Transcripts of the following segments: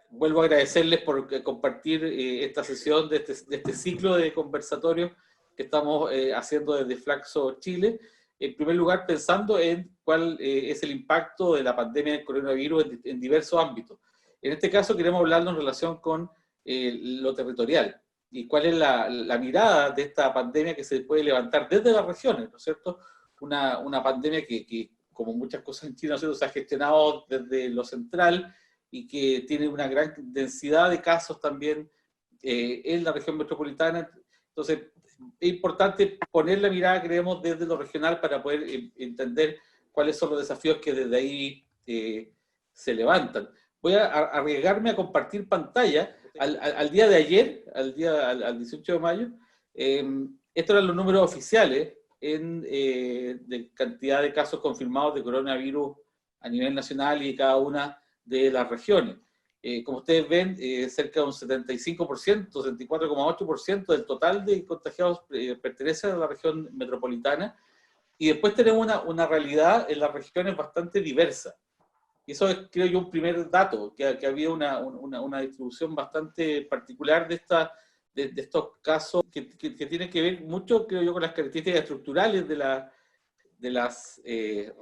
vuelvo a agradecerles por compartir esta sesión de este ciclo de conversatorios que estamos haciendo desde Flaxo Chile. En primer lugar, pensando en cuál es el impacto de la pandemia del coronavirus en diversos ámbitos. En este caso queremos hablarlo en relación con lo territorial y cuál es la mirada de esta pandemia que se puede levantar desde las regiones, ¿no es cierto? Una pandemia que, como muchas cosas en Chile, ¿no es cierto?, se ha gestionado desde lo central y que tiene una gran densidad de casos también en la región metropolitana. Entonces, es importante poner la mirada, creemos, desde lo regional para poder entender cuáles son los desafíos que desde ahí se levantan. Voy a arriesgarme a compartir pantalla. Al día de ayer, al 18 de mayo, estos eran los números oficiales de cantidad de casos confirmados de coronavirus a nivel nacional y cada una de las regiones. Como ustedes ven, cerca de un 75%, 74,8% del total de contagiados pertenece a la región metropolitana, y después tenemos una realidad en las regiones bastante diversa. Y eso es, creo yo, un primer dato, que había una distribución bastante particular de estos casos que tienen que ver mucho, creo yo, con las características estructurales de las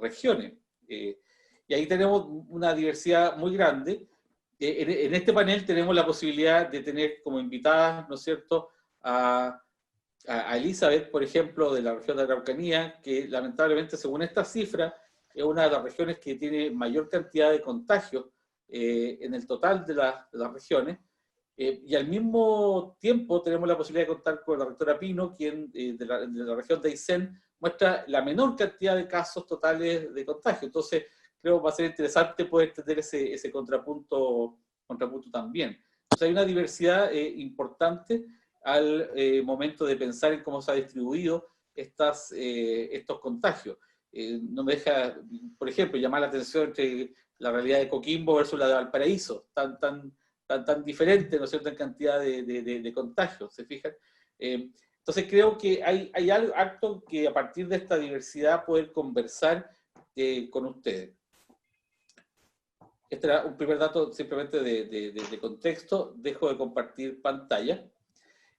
regiones. Y ahí tenemos una diversidad muy grande. En este panel tenemos la posibilidad de tener como invitadas, ¿no es cierto?, a Elizabeth, por ejemplo, de la región de Araucanía, que lamentablemente, según esta cifra, es una de las regiones que tiene mayor cantidad de contagios en el total de las regiones. Y al mismo tiempo tenemos la posibilidad de contar con la rectora Pino, quien de la región de Aysén muestra la menor cantidad de casos totales de contagio. Entonces, creo que va a ser interesante poder tener ese contrapunto también. Entonces, hay una diversidad importante al momento de pensar en cómo se ha distribuido estos contagios. No me deja, por ejemplo, llamar la atención entre la realidad de Coquimbo versus la de Valparaíso, tan diferente, ¿no es cierto?, en cantidad de contagios, ¿se fijan? Entonces creo que hay algo acto que a partir de esta diversidad poder conversar con ustedes. Este era un primer dato simplemente de contexto. Dejo de compartir pantalla.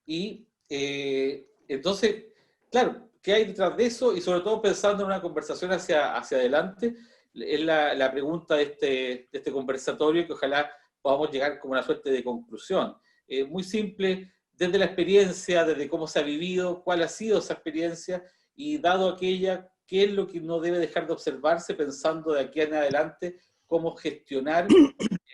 Y entonces, claro, ¿qué hay detrás de eso? Y sobre todo pensando en una conversación hacia adelante, es la pregunta de este conversatorio, que ojalá podamos llegar como una suerte de conclusión. Muy simple, desde la experiencia, desde cómo se ha vivido, cuál ha sido esa experiencia, y dado aquella, qué es lo que no debe dejar de observarse, pensando de aquí en adelante cómo gestionar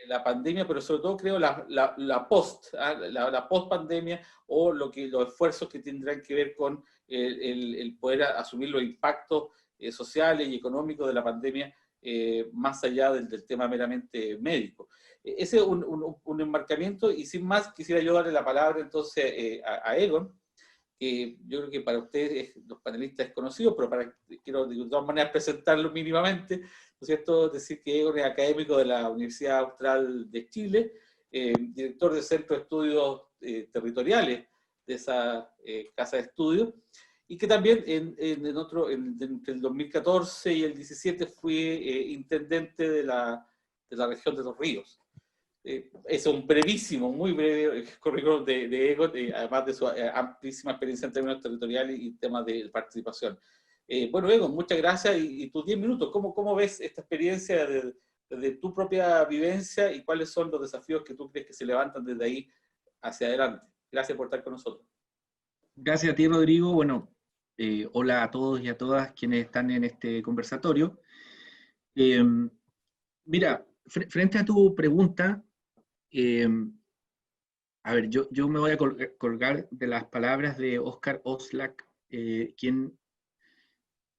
la pandemia, pero sobre todo creo la post-pandemia, o los esfuerzos que tendrán que ver con el poder asumir los impactos sociales y económicos de la pandemia, más allá del tema meramente médico. Ese es un enmarcamiento, y sin más quisiera yo darle la palabra entonces a Egon, que yo creo que para ustedes, los panelistas, es conocido, pero quiero de todas maneras presentarlo mínimamente, ¿no es cierto? Decir que Egon es académico de la Universidad Austral de Chile, director del Centro de Estudios Territoriales de esa casa de estudios, y que también entre el 2014 y el 17 fue intendente de la región de Los Ríos. Es un brevísimo, muy breve currículum de Egon, además de su amplísima experiencia en términos territoriales y temas de participación. Bueno, Egon, muchas gracias, y tus 10 minutos, ¿cómo ves esta experiencia desde tu propia vivencia, y cuáles son los desafíos que tú crees que se levantan desde ahí hacia adelante? Gracias por estar con nosotros. Gracias a ti, Rodrigo. Bueno, hola a todos y a todas quienes están en este conversatorio. Mira, frente a tu pregunta, a ver, yo me voy a colgar de las palabras de Oscar Oslak, quien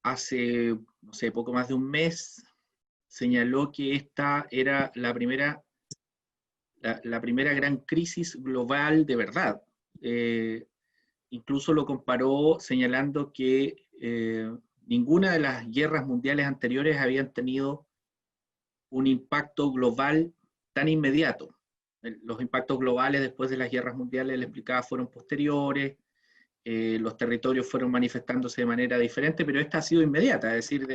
hace, no sé, poco más de un mes señaló que esta era la primera gran crisis global de verdad. Incluso lo comparó señalando que ninguna de las guerras mundiales anteriores habían tenido un impacto global tan inmediato. Los impactos globales después de las guerras mundiales, le explicaba, fueron posteriores, los territorios fueron manifestándose de manera diferente, pero esta ha sido inmediata, es decir,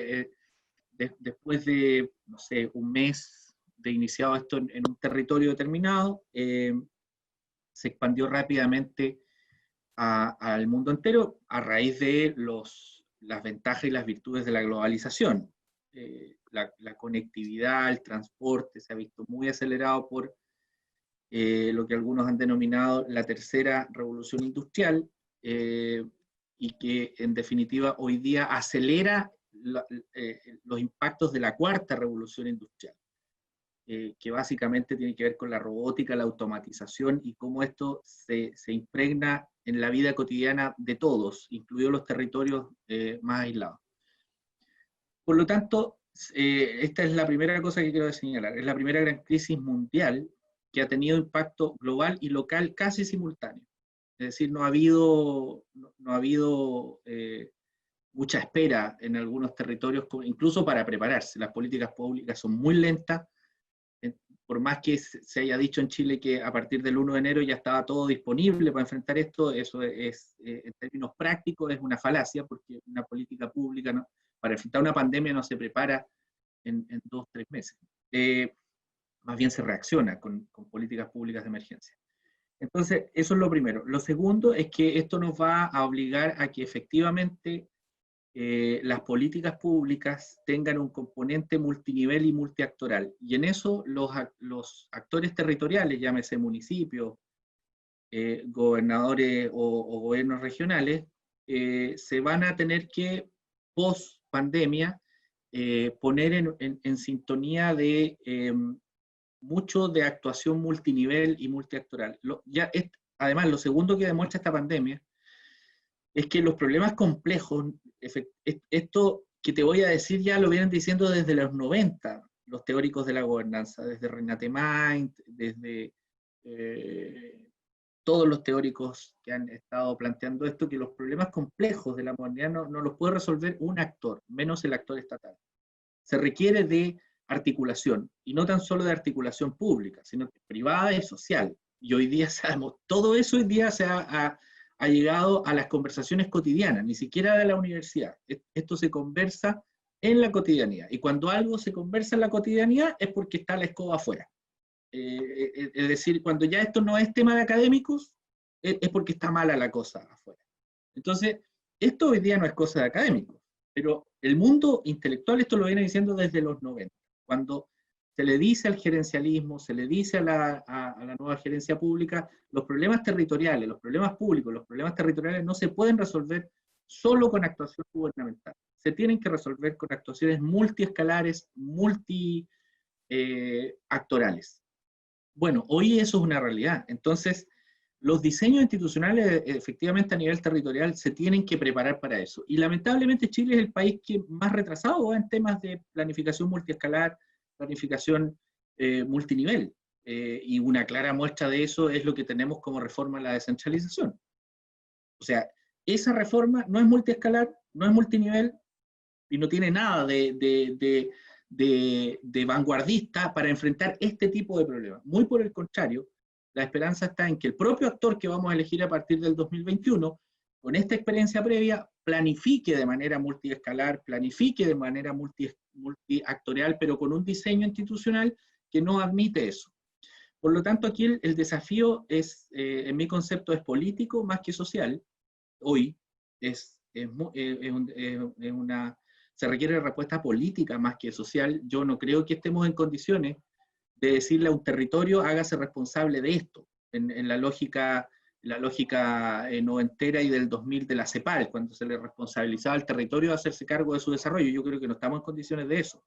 después de, no sé, un mes, de iniciado esto en un territorio determinado, se expandió rápidamente al mundo entero a raíz de las ventajas y las virtudes de la globalización. La conectividad, el transporte se ha visto muy acelerado por lo que algunos han denominado la tercera revolución industrial, y que en definitiva hoy día acelera los impactos de la cuarta revolución industrial, que básicamente tiene que ver con la robótica, la automatización y cómo esto se impregna en la vida cotidiana de todos, incluidos los territorios más aislados. Por lo tanto, esta es la primera cosa que quiero señalar, es la primera gran crisis mundial que ha tenido impacto global y local casi simultáneo. Es decir, no ha habido mucha espera en algunos territorios, incluso para prepararse. Las políticas públicas son muy lentas, por más que se haya dicho en Chile que a partir del 1 de enero ya estaba todo disponible para enfrentar esto, eso es, en términos prácticos, es una falacia, porque una política pública para enfrentar una pandemia no se prepara en 2 o 3 meses. Más bien se reacciona con políticas públicas de emergencia. Entonces, eso es lo primero. Lo segundo es que esto nos va a obligar a que efectivamente las políticas públicas tengan un componente multinivel y multiactoral. Y en eso los actores territoriales, llámese municipios, gobernadores o gobiernos regionales, se van a tener que, post pandemia, poner en sintonía de mucho de actuación multinivel y multiactoral. Además, lo segundo que demuestra esta pandemia es que los problemas complejos, esto que te voy a decir ya lo vienen diciendo desde los 90, los teóricos de la gobernanza, desde Renate Mind, desde todos los teóricos que han estado planteando esto, que los problemas complejos de la modernidad no los puede resolver un actor, menos el actor estatal. Se requiere de articulación, y no tan solo de articulación pública, sino privada y social. Y hoy día sabemos, todo eso hoy día se ha llegado a las conversaciones cotidianas, ni siquiera de la universidad. Esto se conversa en la cotidianidad, y cuando algo se conversa en la cotidianidad es porque está la escoba afuera. Es decir, cuando ya esto no es tema de académicos, es porque está mala la cosa afuera. Entonces, esto hoy día no es cosa de académicos, pero el mundo intelectual esto lo viene diciendo desde los 90, cuando se le dice al gerencialismo, se le dice a la nueva gerencia pública, los problemas territoriales, los problemas públicos, los problemas territoriales no se pueden resolver solo con actuación gubernamental. Se tienen que resolver con actuaciones multiescalares, multiactorales. Bueno, hoy eso es una realidad. Entonces, los diseños institucionales, efectivamente, a nivel territorial, se tienen que preparar para eso. Y lamentablemente Chile es el país que más retrasado va en temas de planificación multiescalar, planificación multinivel. Y una clara muestra de eso es lo que tenemos como reforma a la descentralización. O sea, esa reforma no es multiescalar, no es multinivel, y no tiene nada de vanguardista para enfrentar este tipo de problemas. Muy por el contrario, la esperanza está en que el propio actor que vamos a elegir a partir del 2021, con esta experiencia previa, planifique de manera multiescalar, planifique de manera multiactorial, pero con un diseño institucional que no admite eso. Por lo tanto, aquí el desafío es, en mi concepto, es político más que social. Hoy se requiere respuesta política más que social. Yo no creo que estemos en condiciones de decirle a un territorio, hágase responsable de esto, en la lógica noventera y del 2000 de la CEPAL, cuando se le responsabilizaba al territorio de hacerse cargo de su desarrollo. Yo creo que no estamos en condiciones de eso,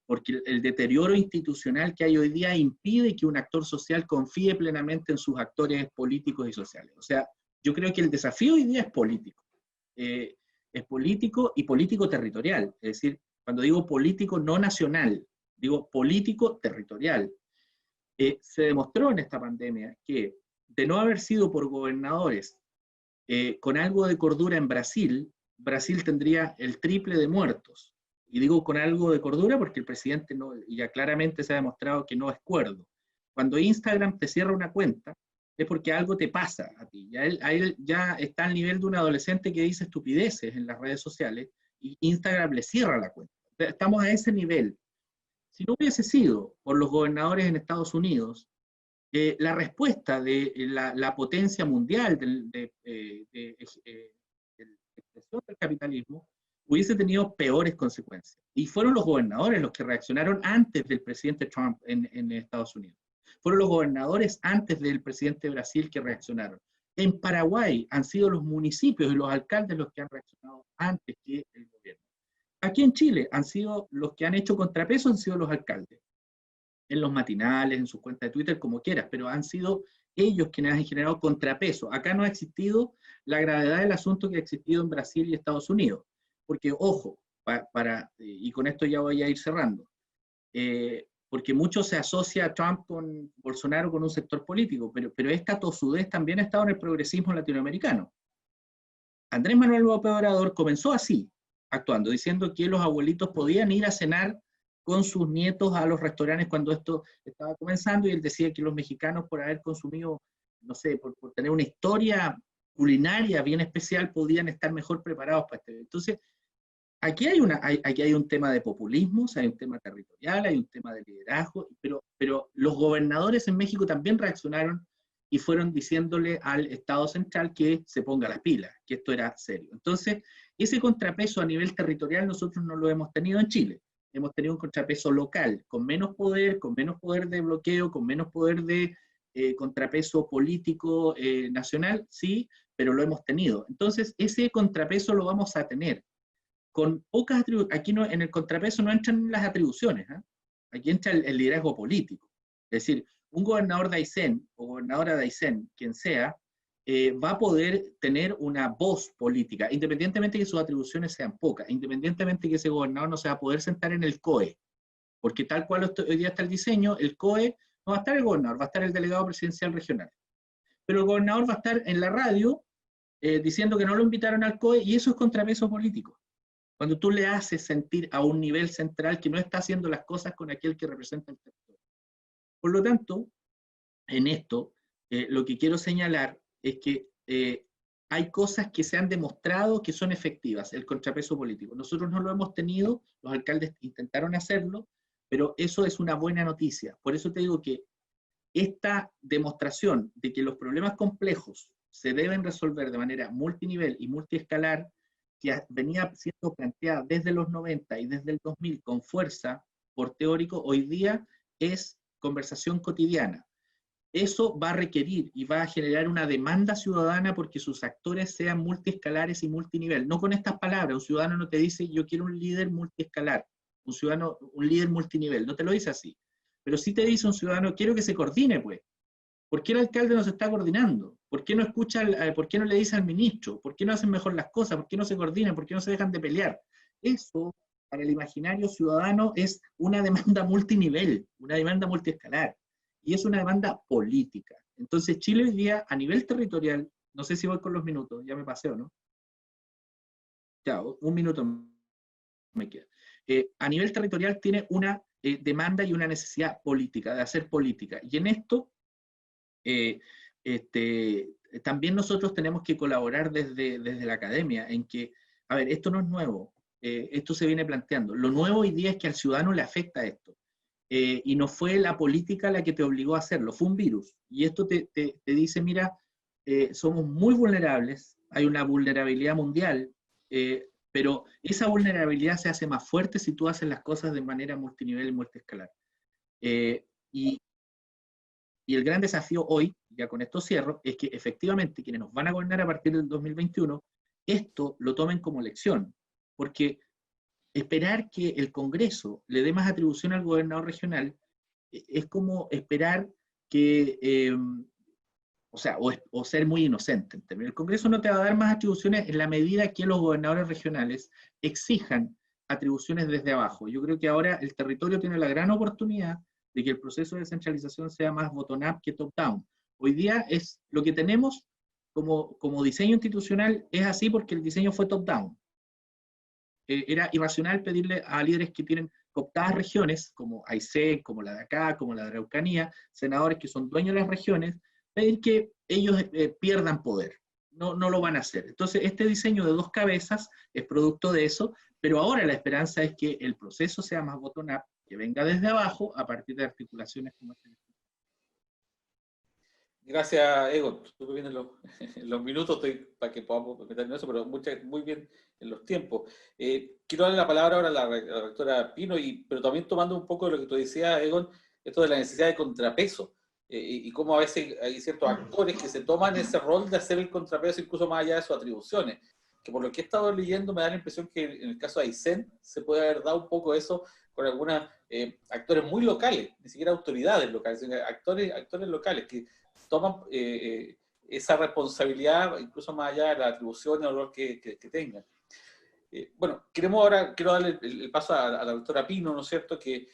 porque el deterioro institucional que hay hoy día impide que un actor social confíe plenamente en sus actores políticos y sociales. O sea, yo creo que el desafío hoy día es político. Es político y político territorial. Es decir, cuando digo político no nacional, digo político territorial. Se demostró en esta pandemia que, de no haber sido por gobernadores con algo de cordura en Brasil, Brasil tendría el triple de muertos. Y digo con algo de cordura porque el presidente ya claramente se ha demostrado que no es cuerdo. Cuando Instagram te cierra una cuenta, es porque algo te pasa a ti. Él ya está al nivel de un adolescente que dice estupideces en las redes sociales y Instagram le cierra la cuenta. Estamos a ese nivel. si no hubiese sido por los gobernadores en Estados Unidos, la respuesta de la potencia mundial de expresión del capitalismo hubiese tenido peores consecuencias. Y fueron los gobernadores los que reaccionaron antes del presidente Trump en Estados Unidos. Fueron los gobernadores antes del presidente de Brasil que reaccionaron. En Paraguay han sido los municipios y los alcaldes los que han reaccionado antes que el gobierno. Aquí en Chile han sido los que han hecho contrapeso, han sido los alcaldes. En los matinales, en sus cuentas de Twitter, como quieras, pero han sido ellos quienes han generado contrapeso. Acá no ha existido la gravedad del asunto que ha existido en Brasil y Estados Unidos. Porque, ojo, y con esto ya voy a ir cerrando, porque mucho se asocia a Trump con Bolsonaro con un sector político, pero esta tosudez también ha estado en el progresismo latinoamericano. Andrés Manuel López Obrador comenzó así, actuando, diciendo que los abuelitos podían ir a cenar con sus nietos a los restaurantes cuando esto estaba comenzando, y él decía que los mexicanos, por haber consumido, no sé, por tener una historia culinaria bien especial, podían estar mejor preparados para este. Entonces, aquí hay un tema de populismos, hay un tema territorial, hay un tema de liderazgo, pero los gobernadores en México también reaccionaron y fueron diciéndole al Estado central que se ponga las pilas, que esto era serio. Entonces, ese contrapeso a nivel territorial nosotros no lo hemos tenido en Chile. Hemos tenido un contrapeso local, con menos poder de bloqueo, con menos poder de contrapeso político nacional, sí, pero lo hemos tenido. Entonces, ese contrapeso lo vamos a tener. Con pocas atribuciones, aquí no, en el contrapeso no entran las atribuciones, ¿eh? Aquí entra el liderazgo político. Es decir, un gobernador de Aysén o gobernadora de Aysén, quien sea, va a poder tener una voz política, independientemente de que sus atribuciones sean pocas, independientemente de que ese gobernador no se va a poder sentar en el COE, porque tal cual hoy día está el diseño, el COE no va a estar el gobernador, va a estar el delegado presidencial regional. Pero el gobernador va a estar en la radio diciendo que no lo invitaron al COE, y eso es contrapeso político. Cuando tú le haces sentir a un nivel central que no está haciendo las cosas con aquel que representa el territorio. Por lo tanto, en esto, lo que quiero señalar es que hay cosas que se han demostrado que son efectivas, el contrapeso político. Nosotros no lo hemos tenido, los alcaldes intentaron hacerlo, pero eso es una buena noticia. Por eso te digo que esta demostración de que los problemas complejos se deben resolver de manera multinivel y multiescalar, que venía siendo planteada desde los 90 y desde el 2000 con fuerza por teórico, hoy día es conversación cotidiana. Eso va a requerir y va a generar una demanda ciudadana porque sus actores sean multiescalares y multinivel. No con estas palabras, un ciudadano no te dice yo quiero un líder multiescalar, un líder multinivel, no te lo dice así. Pero sí te dice un ciudadano, quiero que se coordine, pues. ¿Por qué el alcalde no se está coordinando? ¿Por qué no escucha, por qué no le dice al ministro? ¿Por qué no hacen mejor las cosas? ¿Por qué no se coordinan? ¿Por qué no se dejan de pelear? Eso, para el imaginario ciudadano, es una demanda multinivel, una demanda multiescalar. Y es una demanda política. Entonces, Chile hoy día, a nivel territorial, no sé si voy con los minutos, ya me pasé o no. Ya, un minuto me queda. A nivel territorial tiene una demanda y una necesidad política, de hacer política. Y en esto, también nosotros tenemos que colaborar desde la academia, en que, a ver, esto no es nuevo, esto se viene planteando. Lo nuevo hoy día es que al ciudadano le afecta esto. Y no fue la política la que te obligó a hacerlo, fue un virus. Y esto te dice, mira, somos muy vulnerables, hay una vulnerabilidad mundial, pero esa vulnerabilidad se hace más fuerte si tú haces las cosas de manera multinivel y multiescalar. Y el gran desafío hoy, ya con esto cierro, es que efectivamente quienes nos van a gobernar a partir del 2021, esto lo tomen como lección, porque esperar que el Congreso le dé más atribución al gobernador regional es como esperar que, o ser muy inocente. El Congreso no te va a dar más atribuciones en la medida que los gobernadores regionales exijan atribuciones desde abajo. Yo creo que ahora el territorio tiene la gran oportunidad de que el proceso de descentralización sea más bottom-up que top-down. Hoy día es lo que tenemos como diseño institucional, es así porque el diseño fue top-down. Era irracional pedirle a líderes que tienen cooptadas regiones, como Aysén, como la de acá, como la de Araucanía, senadores que son dueños de las regiones, pedir que ellos pierdan poder. No lo van a hacer. Entonces, este diseño de dos cabezas es producto de eso, pero ahora la esperanza es que el proceso sea más bottom-up, que venga desde abajo a partir de articulaciones como esta. Gracias, Egon. Súper bien en los minutos para que podamos meter en eso, pero muy bien en los tiempos. Quiero darle la palabra ahora a la rectora Pino, pero también tomando un poco de lo que tú decías, Egon, esto de la necesidad de contrapeso, y cómo a veces hay ciertos actores que se toman ese rol de hacer el contrapeso incluso más allá de sus atribuciones. Que por lo que he estado leyendo me da la impresión que en el caso de Aysén se puede haber dado un poco eso con algunos actores muy locales, ni siquiera autoridades locales, sino actores locales que toman esa responsabilidad incluso más allá de las atribuciones o rol que tengan. Bueno, quiero darle el paso a la doctora Pino, ¿no es cierto?, que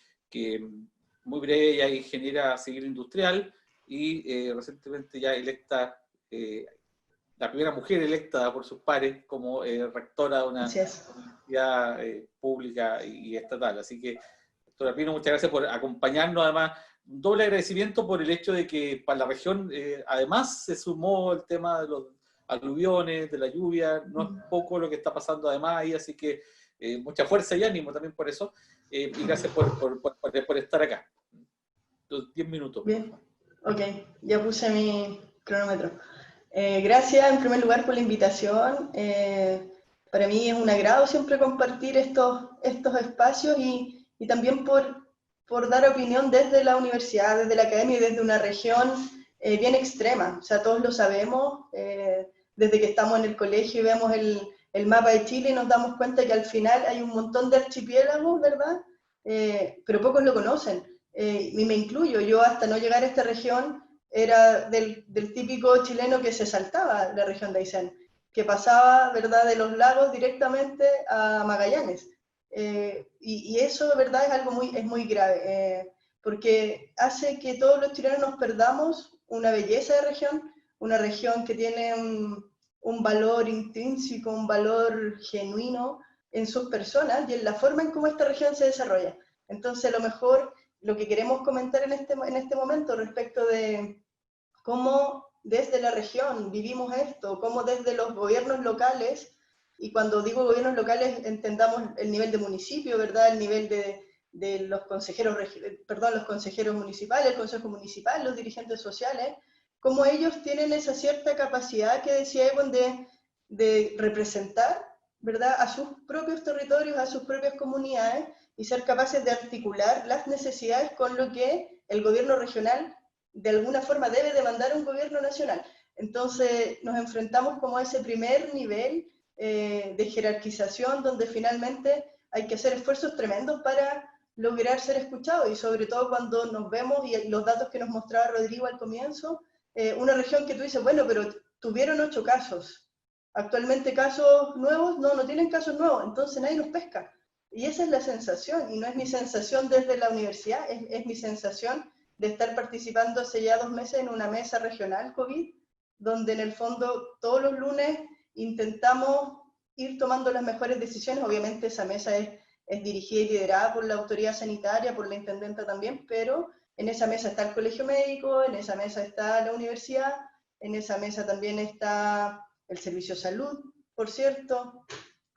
muy breve ella es ingeniera civil industrial y recientemente ya electa, la primera mujer electa por sus pares como rectora de una universidad pública y estatal. Así que, doctora Pino, muchas gracias por acompañarnos. Además, un doble agradecimiento por el hecho de que para la región además se sumó el tema de los aluviones, de la lluvia, no es poco lo que está pasando además ahí, así que mucha fuerza y ánimo también por eso, y gracias por estar acá. 10 minutos. Bien, ok, ya puse mi cronómetro. Gracias en primer lugar por la invitación. Para mí es un agrado siempre compartir estos espacios y también por dar opinión desde la universidad, desde la academia y desde una región bien extrema. O sea, todos lo sabemos, desde que estamos en el colegio y vemos el mapa de Chile y nos damos cuenta que al final hay un montón de archipiélagos, ¿verdad? Pero pocos lo conocen. Y me incluyo, yo hasta no llegar a esta región era del típico chileno que se saltaba la región de Aysén, que pasaba, ¿verdad?, de los lagos directamente a Magallanes. Y eso, ¿verdad?, es algo muy grave, porque hace que todos los chilenos nos perdamos una belleza de región, una región que tiene un valor intrínseco, un valor genuino en sus personas y en la forma en cómo esta región se desarrolla. Entonces, a lo mejor lo que queremos comentar en este momento respecto de cómo desde la región vivimos esto, cómo desde los gobiernos locales, y cuando digo gobiernos locales entendamos el nivel de municipio, ¿verdad?, el nivel de los consejeros, los consejeros municipales, el consejo municipal, los dirigentes sociales, cómo ellos tienen esa cierta capacidad que decía Egon de representar, ¿verdad?, a sus propios territorios, a sus propias comunidades, y ser capaces de articular las necesidades con lo que el gobierno regional de alguna forma debe demandar a un gobierno nacional. Entonces nos enfrentamos como a ese primer nivel de jerarquización donde finalmente hay que hacer esfuerzos tremendos para lograr ser escuchados, y sobre todo cuando nos vemos, y los datos que nos mostraba Rodrigo al comienzo, una región que tú dices, bueno, pero tuvieron 8 casos, actualmente casos nuevos, no tienen casos nuevos, entonces nadie nos pesca. Y esa es la sensación, y no es mi sensación desde la universidad, es mi sensación de estar participando hace ya 2 meses en una mesa regional COVID, donde en el fondo todos los lunes intentamos ir tomando las mejores decisiones. Obviamente esa mesa es dirigida y liderada por la autoridad sanitaria, por la intendenta también, pero en esa mesa está el colegio médico, en esa mesa está la universidad, en esa mesa también está el servicio de salud, por cierto,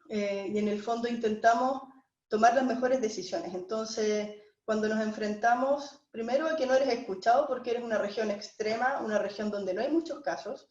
y en el fondo intentamos tomar las mejores decisiones. Entonces, cuando nos enfrentamos, primero a que no eres escuchado porque eres una región extrema, una región donde no hay muchos casos,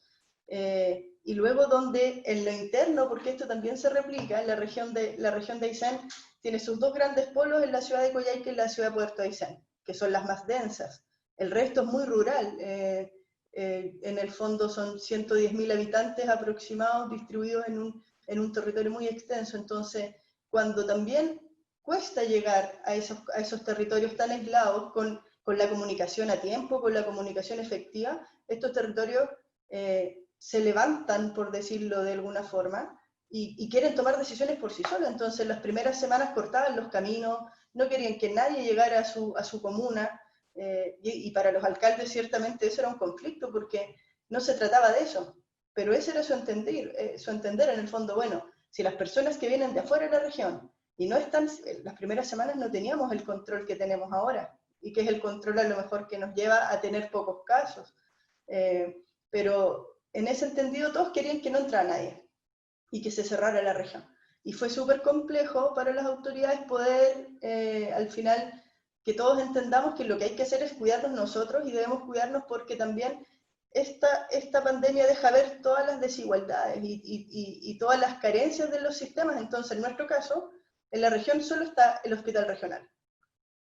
y luego donde en lo interno, porque esto también se replica, en la región de Aysén tiene sus 2 grandes polos en la ciudad de Coyhaique y en la ciudad de Puerto Aysén, que son las más densas. El resto es muy rural, en el fondo son 110.000 habitantes aproximados distribuidos en un territorio muy extenso. Entonces, cuando también cuesta llegar a esos territorios tan aislados con la comunicación a tiempo, con la comunicación efectiva, estos territorios se levantan, por decirlo de alguna forma, y quieren tomar decisiones por sí solos. Entonces, las primeras semanas cortaban los caminos, no querían que nadie llegara a su comuna, y para los alcaldes ciertamente eso era un conflicto, porque no se trataba de eso, pero ese era su entender en el fondo. Bueno, si las personas que vienen de afuera de la región y no están, las primeras semanas no teníamos el control que tenemos ahora, y que es el control a lo mejor que nos lleva a tener pocos casos, pero en ese entendido todos querían que no entrara nadie y que se cerrara la región, y fue súper complejo para las autoridades poder al final que todos entendamos que lo que hay que hacer es cuidarnos nosotros y debemos cuidarnos porque también esta pandemia deja ver todas las desigualdades y todas las carencias de los sistemas. Entonces, en nuestro caso, en la región solo está el hospital regional.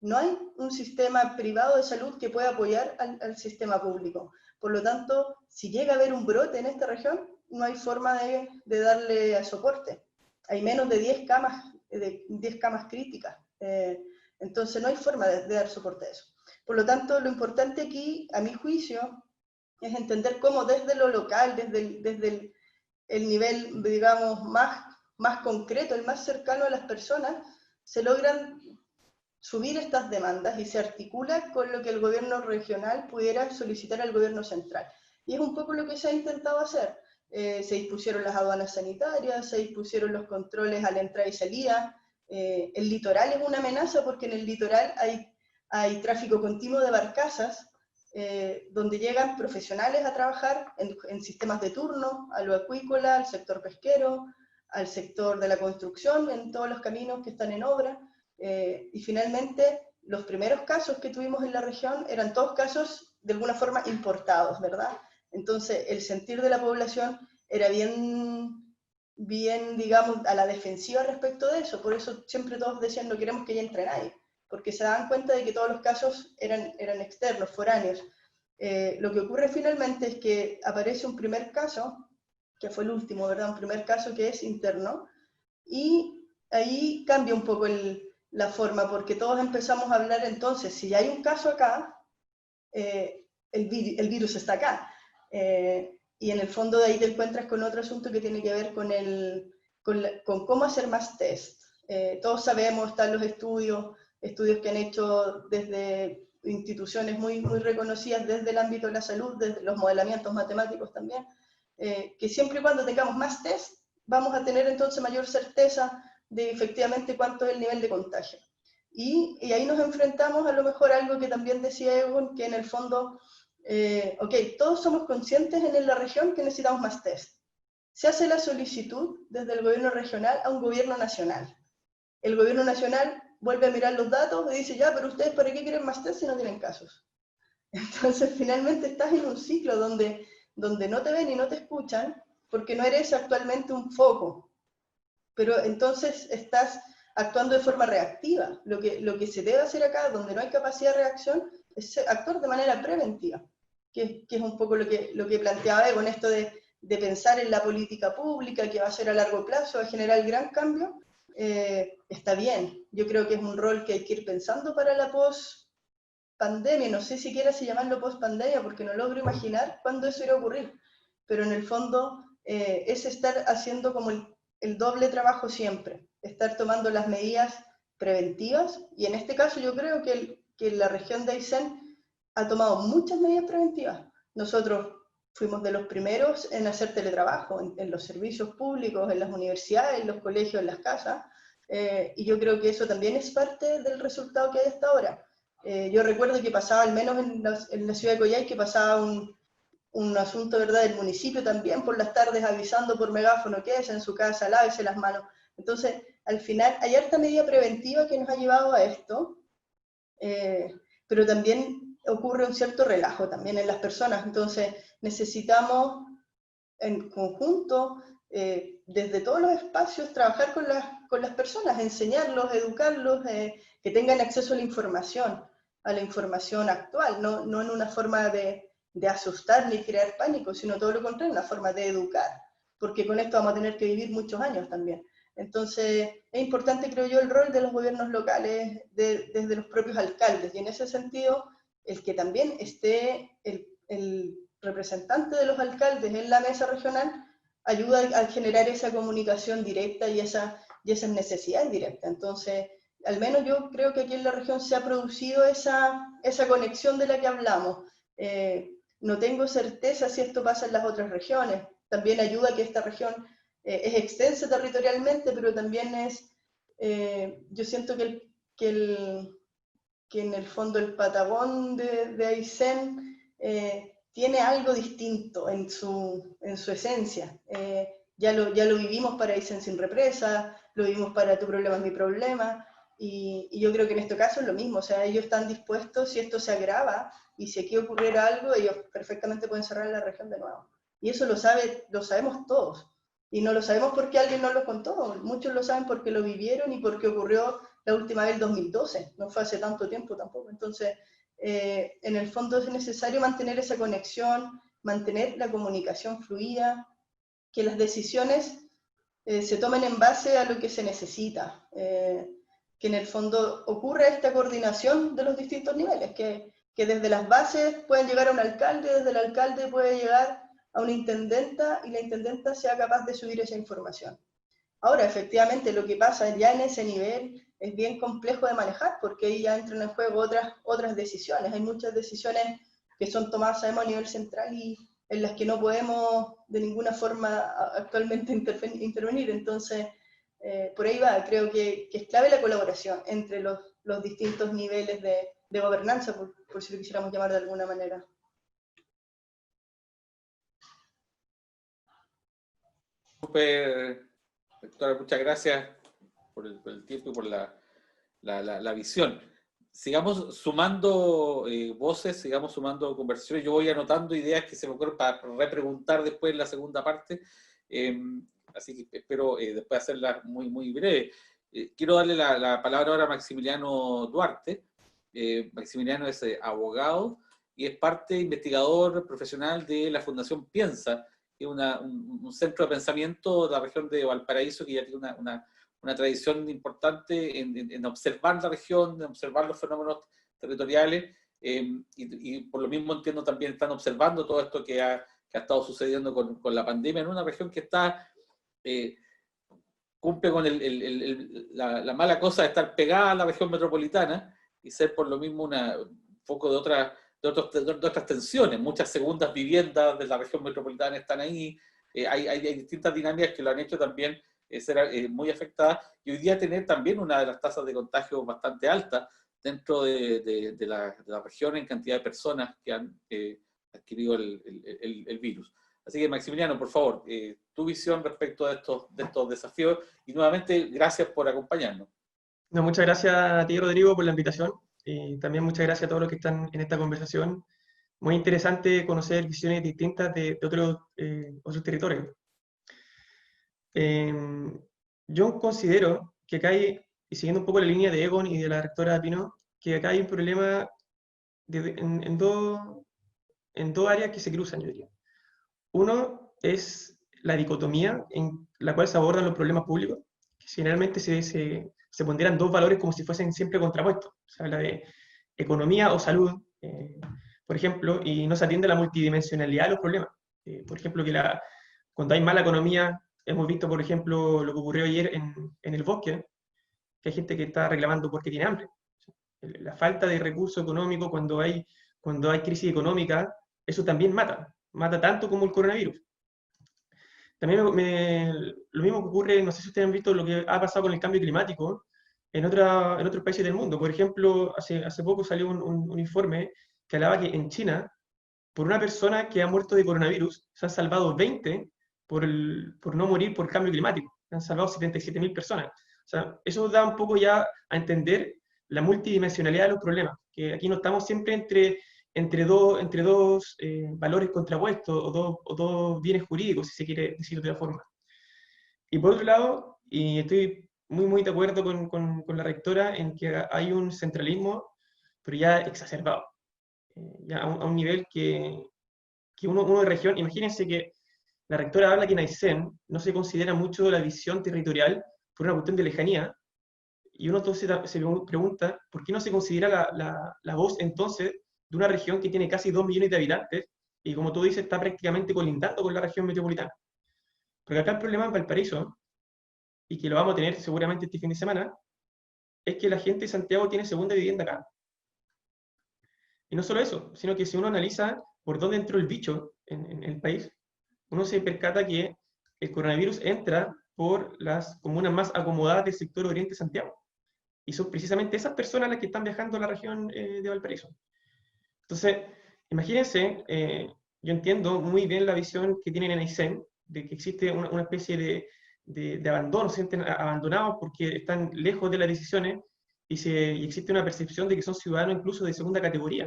No hay un sistema privado de salud que pueda apoyar al sistema público. Por lo tanto, si llega a haber un brote en esta región, no hay forma de darle soporte. Hay menos de 10 camas críticas. Entonces no hay forma de dar soporte a eso. Por lo tanto, lo importante aquí, a mi juicio, es entender cómo desde lo local, desde el nivel, digamos, más concreto, el más cercano a las personas, se logran subir estas demandas y se articula con lo que el gobierno regional pudiera solicitar al gobierno central. Y es un poco lo que se ha intentado hacer. Se dispusieron las aduanas sanitarias, se dispusieron los controles a la entrada y salida. El litoral es una amenaza porque en el litoral hay tráfico continuo de barcazas, donde llegan profesionales a trabajar en sistemas de turno, a lo acuícola, al sector pesquero, al sector de la construcción, en todos los caminos que están en obra. Y finalmente, los primeros casos que tuvimos en la región eran todos casos de alguna forma importados, ¿verdad? Entonces, el sentir de la población era bien, digamos, a la defensiva respecto de eso. Por eso siempre todos decían, no queremos que ya entre nadie, porque se daban cuenta de que todos los casos eran externos, foráneos. Lo que ocurre finalmente es que aparece un primer caso, que fue el último, ¿verdad? Un primer caso que es interno, y ahí cambia un poco la forma, porque todos empezamos a hablar entonces, si hay un caso acá, el virus está acá. Y en el fondo de ahí te encuentras con otro asunto que tiene que ver con cómo hacer más test. Todos sabemos, están los estudios que han hecho desde instituciones muy reconocidas desde el ámbito de la salud, desde los modelamientos matemáticos también, que siempre y cuando tengamos más test, vamos a tener entonces mayor certeza de efectivamente cuánto es el nivel de contagio. Y ahí nos enfrentamos a lo mejor a algo que también decía Egon, que en el fondo, ok, todos somos conscientes en la región que necesitamos más test. Se hace la solicitud desde el gobierno regional a un gobierno nacional. El gobierno nacional vuelve a mirar los datos y dice, ya, pero ustedes ¿para qué quieren más test si no tienen casos? Entonces finalmente estás en un ciclo donde no te ven y no te escuchan, porque no eres actualmente un foco. Pero entonces estás actuando de forma reactiva. Lo que se debe hacer acá, donde no hay capacidad de reacción, es actuar de manera preventiva, que es un poco lo que planteaba con esto de pensar en la política pública, que va a ser a largo plazo, va a generar el gran cambio. Está bien. Yo creo que es un rol que hay que ir pensando para la post-pandemia. No sé siquiera si llamarlo post-pandemia, porque no logro imaginar cuándo eso irá a ocurrir. Pero en el fondo es estar haciendo como el doble trabajo siempre, estar tomando las medidas preventivas, y en este caso yo creo que la región de Aysén ha tomado muchas medidas preventivas. Nosotros fuimos de los primeros en hacer teletrabajo, en los servicios públicos, en las universidades, en los colegios, en las casas, y yo creo que eso también es parte del resultado que hay hasta ahora. Yo recuerdo que pasaba, al menos en la ciudad de Coyhai, que pasaba un asunto, ¿verdad?, del municipio también, por las tardes avisando por megáfono que es en su casa, lávese las manos. Entonces, al final, hay harta medida preventiva que nos ha llevado a esto, pero también ocurre un cierto relajo también en las personas. Entonces, necesitamos en conjunto, desde todos los espacios, trabajar con las personas, enseñarlos, educarlos, que tengan acceso a la información actual, no en una forma de asustar ni crear pánico, sino todo lo contrario, una forma de educar, porque con esto vamos a tener que vivir muchos años también. Entonces, es importante, creo yo, el rol de los gobiernos locales, desde los propios alcaldes, y en ese sentido, el que también esté el representante de los alcaldes en la mesa regional ayuda a generar esa comunicación directa y esas necesidades directas. Entonces, al menos yo creo que aquí en la región se ha producido esa conexión de la que hablamos. No tengo certeza si esto pasa en las otras regiones. También ayuda a que esta región es extensa territorialmente, pero también yo siento que en el fondo el Patagón de Aysén tiene algo distinto en su esencia. Ya lo vivimos para Aysén sin represa, lo vivimos para Tu problema es mi problema, Y yo creo que en este caso es lo mismo, o sea, ellos están dispuestos, si esto se agrava y si aquí ocurriera algo, ellos perfectamente pueden cerrar la región de nuevo. Y eso lo sabemos todos. Y no lo sabemos porque alguien nos lo contó, muchos lo saben porque lo vivieron y porque ocurrió la última vez en 2012, no fue hace tanto tiempo tampoco. Entonces, en el fondo es necesario mantener esa conexión, mantener la comunicación fluida, que las decisiones se tomen en base a lo que se necesita, que en el fondo ocurra esta coordinación de los distintos niveles, que desde las bases pueden llegar a un alcalde, desde el alcalde puede llegar a una intendenta y la intendenta sea capaz de subir esa información. Ahora, efectivamente, lo que pasa ya en ese nivel es bien complejo de manejar porque ahí ya entran en juego otras decisiones. Hay muchas decisiones que son tomadas, sabemos, a nivel central y en las que no podemos de ninguna forma actualmente intervenir. Entonces, por ahí va, creo que es clave la colaboración entre los distintos niveles de gobernanza, por si lo quisiéramos llamar de alguna manera. Súper, doctora, muchas gracias por el tiempo y por la visión. Sigamos sumando voces, sigamos sumando conversaciones. Yo voy anotando ideas que se me ocurren para repreguntar después en la segunda parte. Así que espero después hacerlas muy, muy breve. Quiero darle la palabra ahora a Maximiliano Duarte. Maximiliano es abogado y es parte investigador profesional de la Fundación Piensa, que es un centro de pensamiento de la región de Valparaíso que ya tiene una tradición importante en observar la región, en observar los fenómenos territoriales, y por lo mismo entiendo también están observando todo esto que ha estado sucediendo con la pandemia en una región que está, cumple con la mala cosa de estar pegada a la región metropolitana y ser por lo mismo un foco de otras tensiones. Muchas segundas viviendas de la región metropolitana están ahí, hay distintas dinámicas que lo han hecho también ser muy afectada, y hoy día tener también una de las tasas de contagio bastante alta dentro de la región en cantidad de personas que han adquirido el virus. Así que Maximiliano, por favor, tu visión respecto de estos desafíos, y nuevamente gracias por acompañarnos. No, muchas gracias a ti, Rodrigo, por la invitación, y también muchas gracias a todos los que están en esta conversación. Muy interesante conocer visiones distintas de otros territorios. Yo considero que acá hay, y siguiendo un poco la línea de Egon y de la rectora Pino, que acá hay un problema en dos áreas que se cruzan, yo diría. Uno es la dicotomía en la cual se abordan los problemas públicos, que generalmente se ponderan dos valores como si fuesen siempre contrapuestos. Se habla de economía o salud, por ejemplo, y no se atiende a la multidimensionalidad de los problemas. Por ejemplo, cuando hay mala economía, hemos visto, por ejemplo, lo que ocurrió ayer en el bosque, que hay gente que está reclamando porque tiene hambre. La falta de recursos económicos cuando hay crisis económica, eso también mata tanto como el coronavirus. También lo mismo que ocurre, no sé si ustedes han visto lo que ha pasado con el cambio climático en otros países del mundo. Por ejemplo, hace poco salió un informe que hablaba que en China, por una persona que ha muerto de coronavirus, se han salvado 20 por no morir por cambio climático. Se han salvado 77.000 personas. O sea, eso da un poco ya a entender la multidimensionalidad de los problemas, que aquí no estamos siempre entre dos valores contrapuestos o dos bienes jurídicos, si se quiere decir de otra forma. Y por otro lado, y estoy muy, muy de acuerdo con la rectora en que hay un centralismo, pero ya exacerbado, ya a un nivel que uno de región, imagínense que la rectora habla que en Aysén no se considera mucho la visión territorial por una cuestión de lejanía, y uno entonces se pregunta, ¿por qué no se considera la voz entonces de una región que tiene casi 2 millones de habitantes, y como tú dices, está prácticamente colindando con la región metropolitana? Porque acá el problema en Valparaíso, y que lo vamos a tener seguramente este fin de semana, es que la gente de Santiago tiene segunda vivienda acá. Y no solo eso, sino que si uno analiza por dónde entró el bicho en el país, uno se percata que el coronavirus entra por las comunas más acomodadas del sector oriente de Santiago. Y son precisamente esas personas las que están viajando a la región de Valparaíso. Entonces, imagínense, yo entiendo muy bien la visión que tienen en Aysén, de que existe una especie de abandono, se sienten abandonados porque están lejos de las decisiones, y existe una percepción de que son ciudadanos incluso de segunda categoría.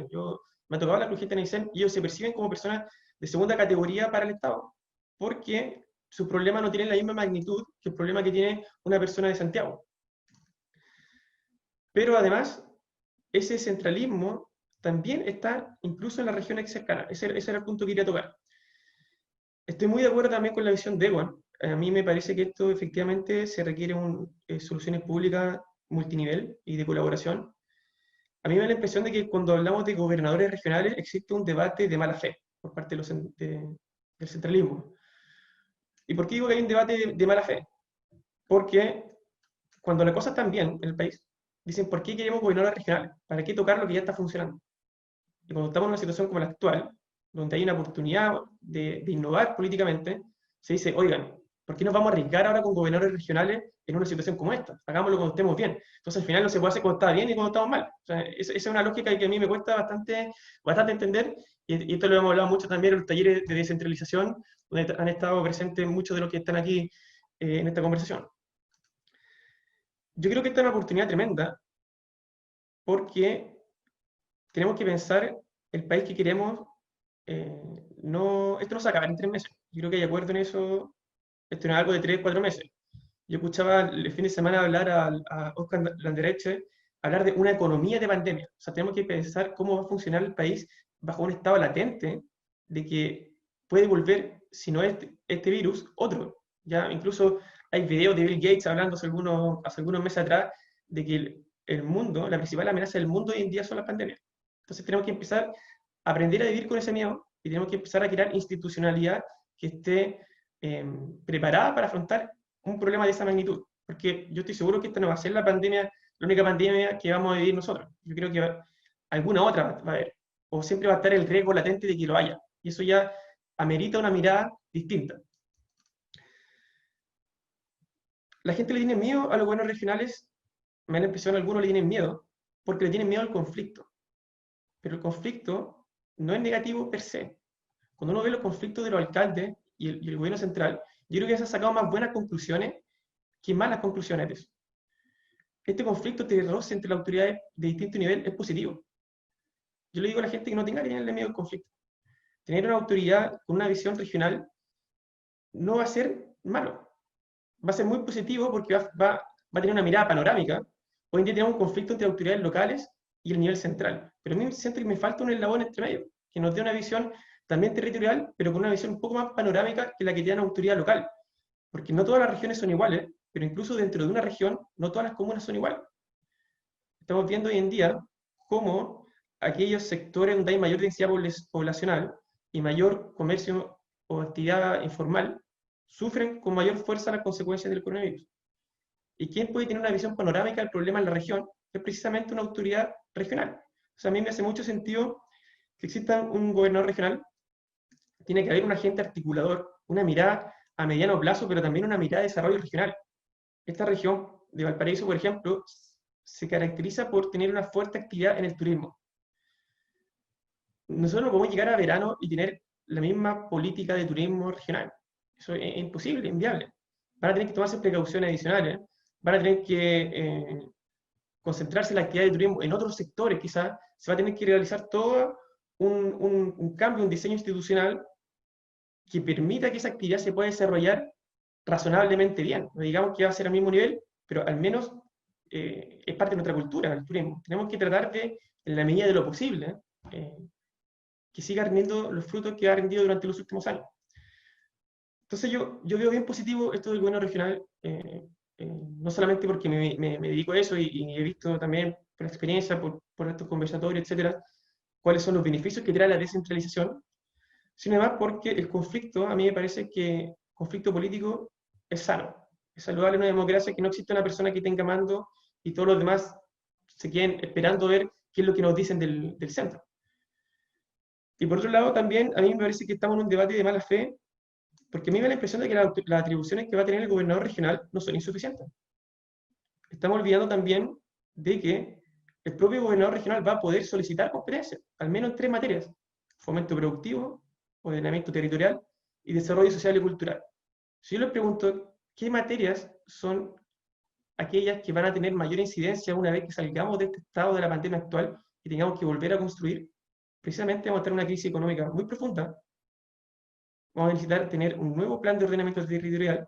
Me ha tocado hablar con gente en Aysén y ellos se perciben como personas de segunda categoría para el Estado, porque sus problemas no tienen la misma magnitud que el problema que tiene una persona de Santiago. Pero además, ese centralismo también está incluso en las regiones cercanas. Ese era el punto que quería tocar. Estoy muy de acuerdo también con la visión de Ewan. A mí me parece que esto efectivamente se requiere soluciones públicas multinivel y de colaboración. A mí me da la impresión de que cuando hablamos de gobernadores regionales existe un debate de mala fe por parte del centralismo. ¿Y por qué digo que hay un debate de mala fe? Porque cuando las cosas están bien en el país, dicen, ¿por qué queremos gobernadores regionales? ¿Para qué tocar lo que ya está funcionando? Y cuando estamos en una situación como la actual, donde hay una oportunidad de innovar políticamente, se dice, oigan, ¿por qué nos vamos a arriesgar ahora con gobernadores regionales en una situación como esta? Hagámoslo cuando estemos bien. Entonces al final no se puede hacer cuando está bien y cuando estamos mal. O sea, esa es una lógica que a mí me cuesta bastante entender, y esto lo hemos hablado mucho también en los talleres de descentralización, donde han estado presentes muchos de los que están aquí en esta conversación. Yo creo que esta es una oportunidad tremenda, porque tenemos que pensar el país que queremos. Esto no se acaba en 3 meses. Yo creo que hay acuerdo en eso. Esto no es algo de 3, 4 meses. Yo escuchaba el fin de semana hablar a Oscar Landereche, hablar de una economía de pandemia. O sea, tenemos que pensar cómo va a funcionar el país bajo un estado latente de que puede volver, si no este virus, otro. Ya incluso hay videos de Bill Gates hablando hace algunos meses atrás de que el mundo, la principal amenaza del mundo hoy en día son las pandemias. Entonces tenemos que empezar a aprender a vivir con ese miedo y tenemos que empezar a crear institucionalidad que esté preparada para afrontar un problema de esa magnitud. Porque yo estoy seguro que esta no va a ser la única pandemia que vamos a vivir nosotros. Yo creo que alguna otra va a haber. O siempre va a estar el riesgo latente de que lo haya. Y eso ya amerita una mirada distinta. La gente le tiene miedo a los gobiernos regionales, me da la impresión que algunos le tienen miedo, porque le tienen miedo al conflicto. Pero el conflicto no es negativo per se. Cuando uno ve los conflictos de los alcaldes y el gobierno central, yo creo que se han sacado más buenas conclusiones que malas conclusiones de eso. Este conflicto de roce entre las autoridades de distinto nivel es positivo. Yo le digo a la gente que no tenga que tenerle miedo al conflicto. Tener una autoridad con una visión regional no va a ser malo. Va a ser muy positivo porque va a tener una mirada panorámica. Hoy en día tenemos un conflicto entre autoridades locales y el nivel central. Pero a mí siento que me falta un eslabón entre medio, que nos dé una visión también territorial, pero con una visión un poco más panorámica que la que tiene una autoridad local. Porque no todas las regiones son iguales, pero incluso dentro de una región, no todas las comunas son iguales. Estamos viendo hoy en día cómo aquellos sectores donde hay mayor densidad poblacional y mayor comercio o actividad informal sufren con mayor fuerza las consecuencias del coronavirus. ¿Y quién puede tener una visión panorámica del problema en la región? Es precisamente una autoridad regional. O sea, a mí me hace mucho sentido que exista un gobernador regional. Tiene que haber un agente articulador, una mirada a mediano plazo, pero también una mirada de desarrollo regional. Esta región de Valparaíso, por ejemplo, se caracteriza por tener una fuerte actividad en el turismo. Nosotros no podemos llegar a verano y tener la misma política de turismo regional. Eso es imposible, inviable. Van a tener que tomarse precauciones adicionales, van a tener que concentrarse la actividad de turismo en otros sectores, quizás se va a tener que realizar todo un cambio, un diseño institucional que permita que esa actividad se pueda desarrollar razonablemente bien. No digamos que va a ser al mismo nivel, pero al menos es parte de nuestra cultura, el turismo. Tenemos que tratar de, en la medida de lo posible, que siga rindiendo los frutos que ha rendido durante los últimos años. Entonces yo veo bien positivo esto del gobierno regional, no solamente porque me dedico a eso y he visto también por experiencia, por estos conversatorios, etcétera, cuáles son los beneficios que trae la descentralización, sino además porque el conflicto, a mí me parece que el conflicto político es sano, es saludable en una democracia, que no existe una persona que tenga mando y todos los demás se queden esperando ver qué es lo que nos dicen del centro. Y por otro lado también, a mí me parece que estamos en un debate de mala fe, porque a mí me da la impresión de que las atribuciones que va a tener el gobernador regional no son insuficientes. Estamos olvidando también de que el propio gobernador regional va a poder solicitar competencias, al menos en 3 materias: fomento productivo, ordenamiento territorial y desarrollo social y cultural. Si yo les pregunto qué materias son aquellas que van a tener mayor incidencia una vez que salgamos de este estado de la pandemia actual y tengamos que volver a construir. Precisamente vamos a tener una crisis económica muy profunda. Vamos a necesitar tener un nuevo plan de ordenamiento territorial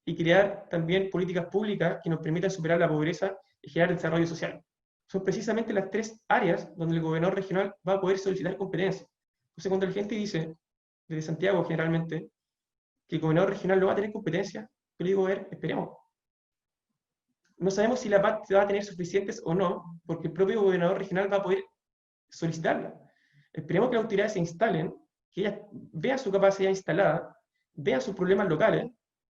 y crear también políticas públicas que nos permitan superar la pobreza y generar desarrollo social. Son precisamente las 3 áreas donde el gobernador regional va a poder solicitar competencias. Entonces, cuando la gente dice, desde Santiago generalmente, que el gobernador regional no va a tener competencia, yo le digo, a ver, esperemos. No sabemos si la va a tener suficientes o no, porque el propio gobernador regional va a poder solicitarla. Esperemos que las autoridades se instalen, que ellas vean su capacidad instalada, vean sus problemas locales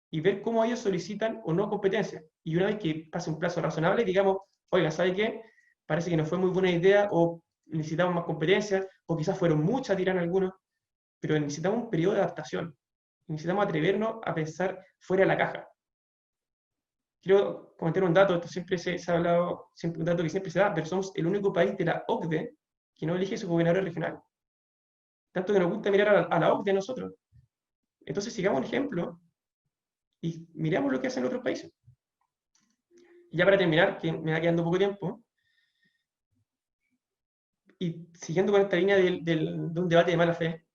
y ver cómo ellos solicitan o no competencia. Y una vez que pase un plazo razonable, digamos, oiga, ¿sabe qué? Parece que no fue muy buena idea, o necesitamos más competencias, o quizás fueron muchas, dirán algunos, pero necesitamos un periodo de adaptación. Necesitamos atrevernos a pensar fuera de la caja. Quiero comentar un dato, esto siempre se ha hablado, un dato que siempre se da, pero somos el único país de la OCDE que no elige su gobernador regional. Tanto que nos gusta mirar a la OCDE nosotros. Entonces sigamos un ejemplo y miramos lo que hacen otros países. Y ya para terminar, que me va quedando poco tiempo, y siguiendo con esta línea de un debate de mala fe,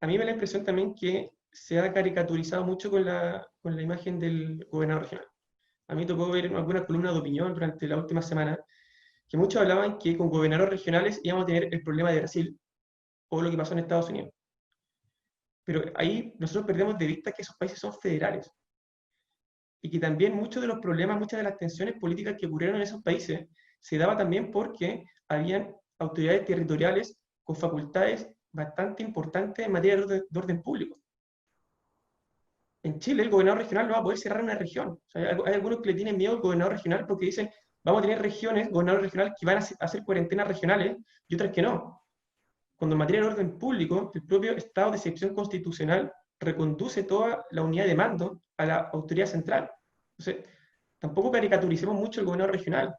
a mí me da la impresión también que se ha caricaturizado mucho con la imagen del gobernador regional. A mí me tocó ver algunas columnas de opinión durante la última semana, que muchos hablaban que con gobernadores regionales íbamos a tener el problema de Brasil, o lo que pasó en Estados Unidos. Pero ahí nosotros perdemos de vista que esos países son federales. Y que también muchos de los problemas, muchas de las tensiones políticas que ocurrieron en esos países, se daba también porque habían autoridades territoriales con facultades bastante importantes en materia de orden público. En Chile, el gobernador regional no va a poder cerrar una región. O sea, hay algunos que le tienen miedo al gobernador regional porque dicen, vamos a tener regiones, gobernadores regionales, que van a hacer cuarentenas regionales y otras que no. Cuando en materia de orden público, el propio estado de excepción constitucional reconduce toda la unidad de mando a la autoridad central. Entonces, tampoco caricaturicemos mucho el gobernador regional.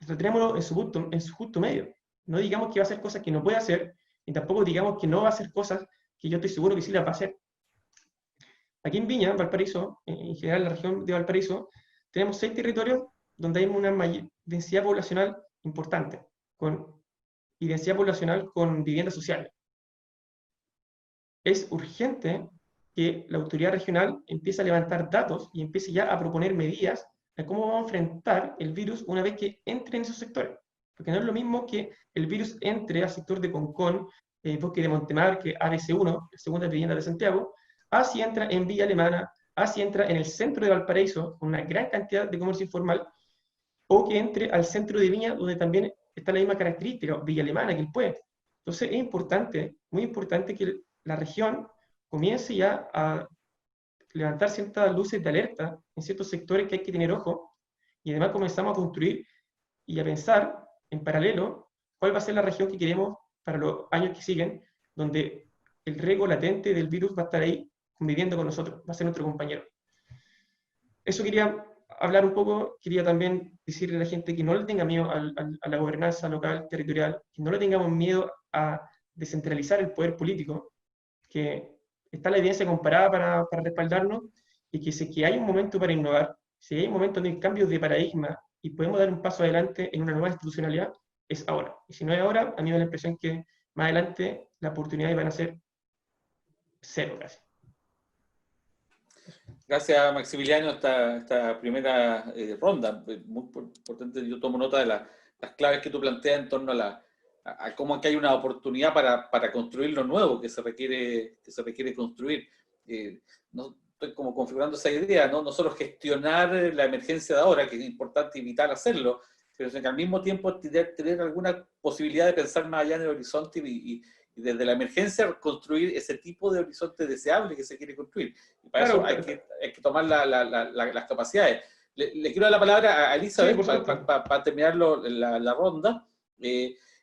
Tratémoslo en su justo medio. No digamos que va a hacer cosas que no puede hacer, y tampoco digamos que no va a hacer cosas que yo estoy seguro que sí las va a hacer. Aquí en Viña, Valparaíso, en general la región de Valparaíso, tenemos 6 territorios donde hay una densidad poblacional importante, y densidad poblacional con viviendas sociales. Es urgente que la autoridad regional empiece a levantar datos y empiece ya a proponer medidas de cómo vamos a enfrentar el virus una vez que entre en esos sectores. Porque no es lo mismo que el virus entre al sector de Concón, Bosque de Montemar, que ABC1, la segunda vivienda de Santiago, así entra en Villa Alemana, así entra en el centro de Valparaíso, con una gran cantidad de comercio informal, o que entre al centro de Viña, donde también está la misma característica, Villa Alemana, que el pueblo. Entonces es importante, muy importante que la región comience ya a levantar ciertas luces de alerta en ciertos sectores que hay que tener ojo, y además comenzamos a construir y a pensar en paralelo cuál va a ser la región que queremos para los años que siguen, donde el riesgo latente del virus va a estar ahí conviviendo con nosotros, va a ser nuestro compañero. Eso quería hablar un poco, quería también decirle a la gente que no le tenga miedo a la gobernanza local, territorial, que no le tengamos miedo a descentralizar el poder político, que está la evidencia comparada para respaldarnos, y que si que hay un momento para innovar, si hay un momento de cambios de paradigma y podemos dar un paso adelante en una nueva institucionalidad, es ahora. Y si no es ahora, a mí me da la impresión que más adelante las oportunidades van a ser cero casi. Gracias, Maximiliano, esta primera ronda. Muy importante, yo tomo nota de las claves que tú planteas en torno a cómo que hay una oportunidad para construir lo nuevo que se requiere construir. No, estoy como configurando esa idea, ¿no? No solo gestionar la emergencia de ahora, que es importante y vital hacerlo, pero que al mismo tiempo tener alguna posibilidad de pensar más allá en el horizonte y desde la emergencia construir ese tipo de horizonte deseable que se quiere construir. Y para eso hay que tomar las capacidades. Le quiero dar la palabra a Elizabeth, sí, para terminar la ronda.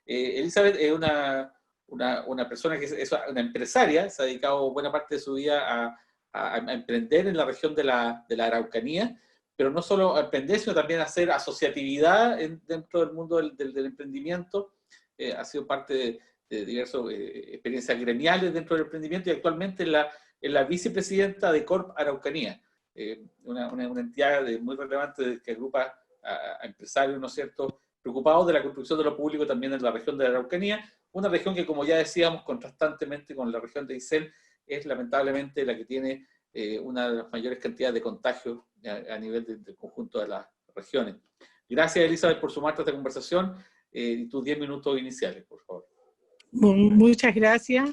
Elizabeth es una persona que es una empresaria, se ha dedicado buena parte de su vida a emprender en la región de la Araucanía, pero no solo a emprender, sino también a hacer asociatividad dentro del mundo del emprendimiento. Ha sido parte de diversas experiencias gremiales dentro del emprendimiento y actualmente es la vicepresidenta de Corp Araucanía. una entidad muy relevante que agrupa a empresarios, ¿no es cierto?, preocupados de la construcción de lo público también en la región de la Araucanía, una región que, como ya decíamos, contrastantemente con la región de Aysén, es lamentablemente la que tiene una de las mayores cantidades de contagios a nivel del conjunto de las regiones. Gracias, Elizabeth, por sumarte a esta conversación y tus 10 minutos iniciales, por favor. Muchas gracias.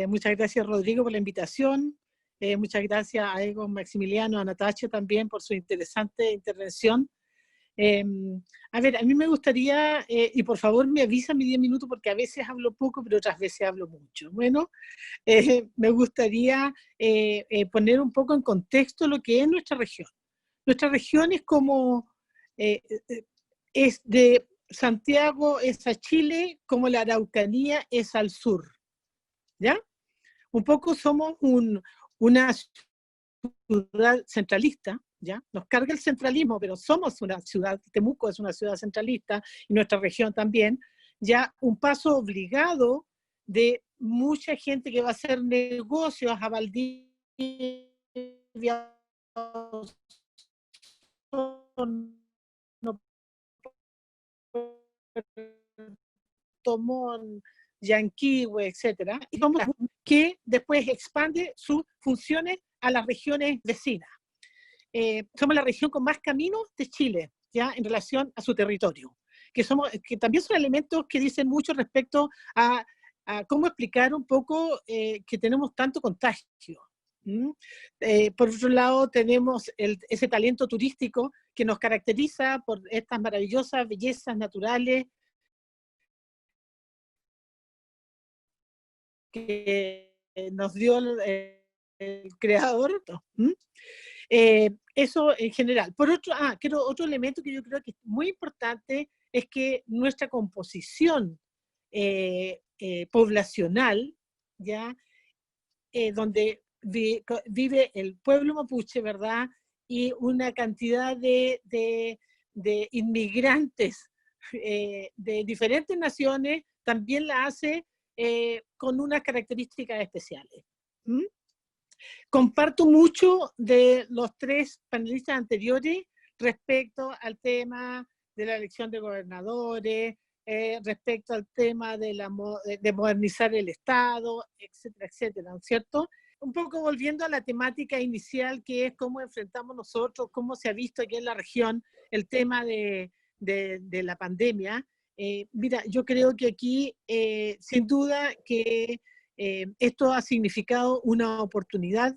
Muchas gracias, Rodrigo, por la invitación. Muchas gracias a Egon, Maximiliano, a Natacha también por su interesante intervención. A ver, a mí me gustaría, y por favor me avisan mis 10 minutos porque a veces hablo poco, pero otras veces hablo mucho. Bueno, me gustaría poner un poco en contexto lo que es nuestra región. Nuestra región es como, es de Santiago es a Chile, como la Araucanía es al sur, ¿ya? Un poco somos una ciudad centralista, ¿ya? Nos carga el centralismo, pero somos una ciudad, Temuco es una ciudad centralista, y nuestra región también, ya un paso obligado de mucha gente que va a hacer negocios a Valdivia, Tomón, Yanquihue, etcétera, y que después expande sus funciones a las regiones vecinas. Somos la región con más caminos de Chile, ya en relación a su territorio, que también son elementos que dicen mucho respecto a cómo explicar un poco que tenemos tanto contagio. Por otro lado, tenemos ese talento turístico que nos caracteriza por estas maravillosas bellezas naturales que nos dio el creador. Eso en general. Por otro, otro elemento que yo creo que es muy importante es que nuestra composición poblacional, ¿ya? Donde vive el pueblo mapuche, ¿verdad? Y una cantidad de inmigrantes de diferentes naciones también la hace con unas características especiales. Comparto mucho de los tres panelistas anteriores respecto al tema de la elección de gobernadores, respecto al tema de modernizar el Estado, etcétera, etcétera, ¿no es cierto? Un poco volviendo a la temática inicial, que es cómo enfrentamos nosotros, cómo se ha visto aquí en la región el tema de la pandemia. Mira, yo creo que aquí, sin duda, que esto ha significado una oportunidad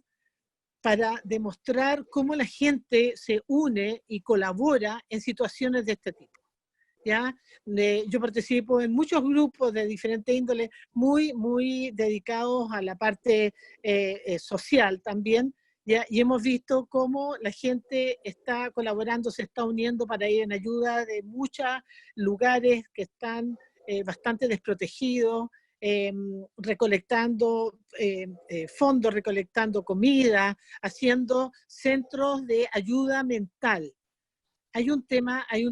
para demostrar cómo la gente se une y colabora en situaciones de este tipo. ¿Ya? Yo participo en muchos grupos de diferentes índoles, muy dedicados a la parte social también, ¿ya? Y hemos visto cómo la gente está colaborando, se está uniendo para ir en ayuda de muchos lugares que están bastante desprotegidos, recolectando fondos, recolectando comida, haciendo centros de ayuda mental. Hay un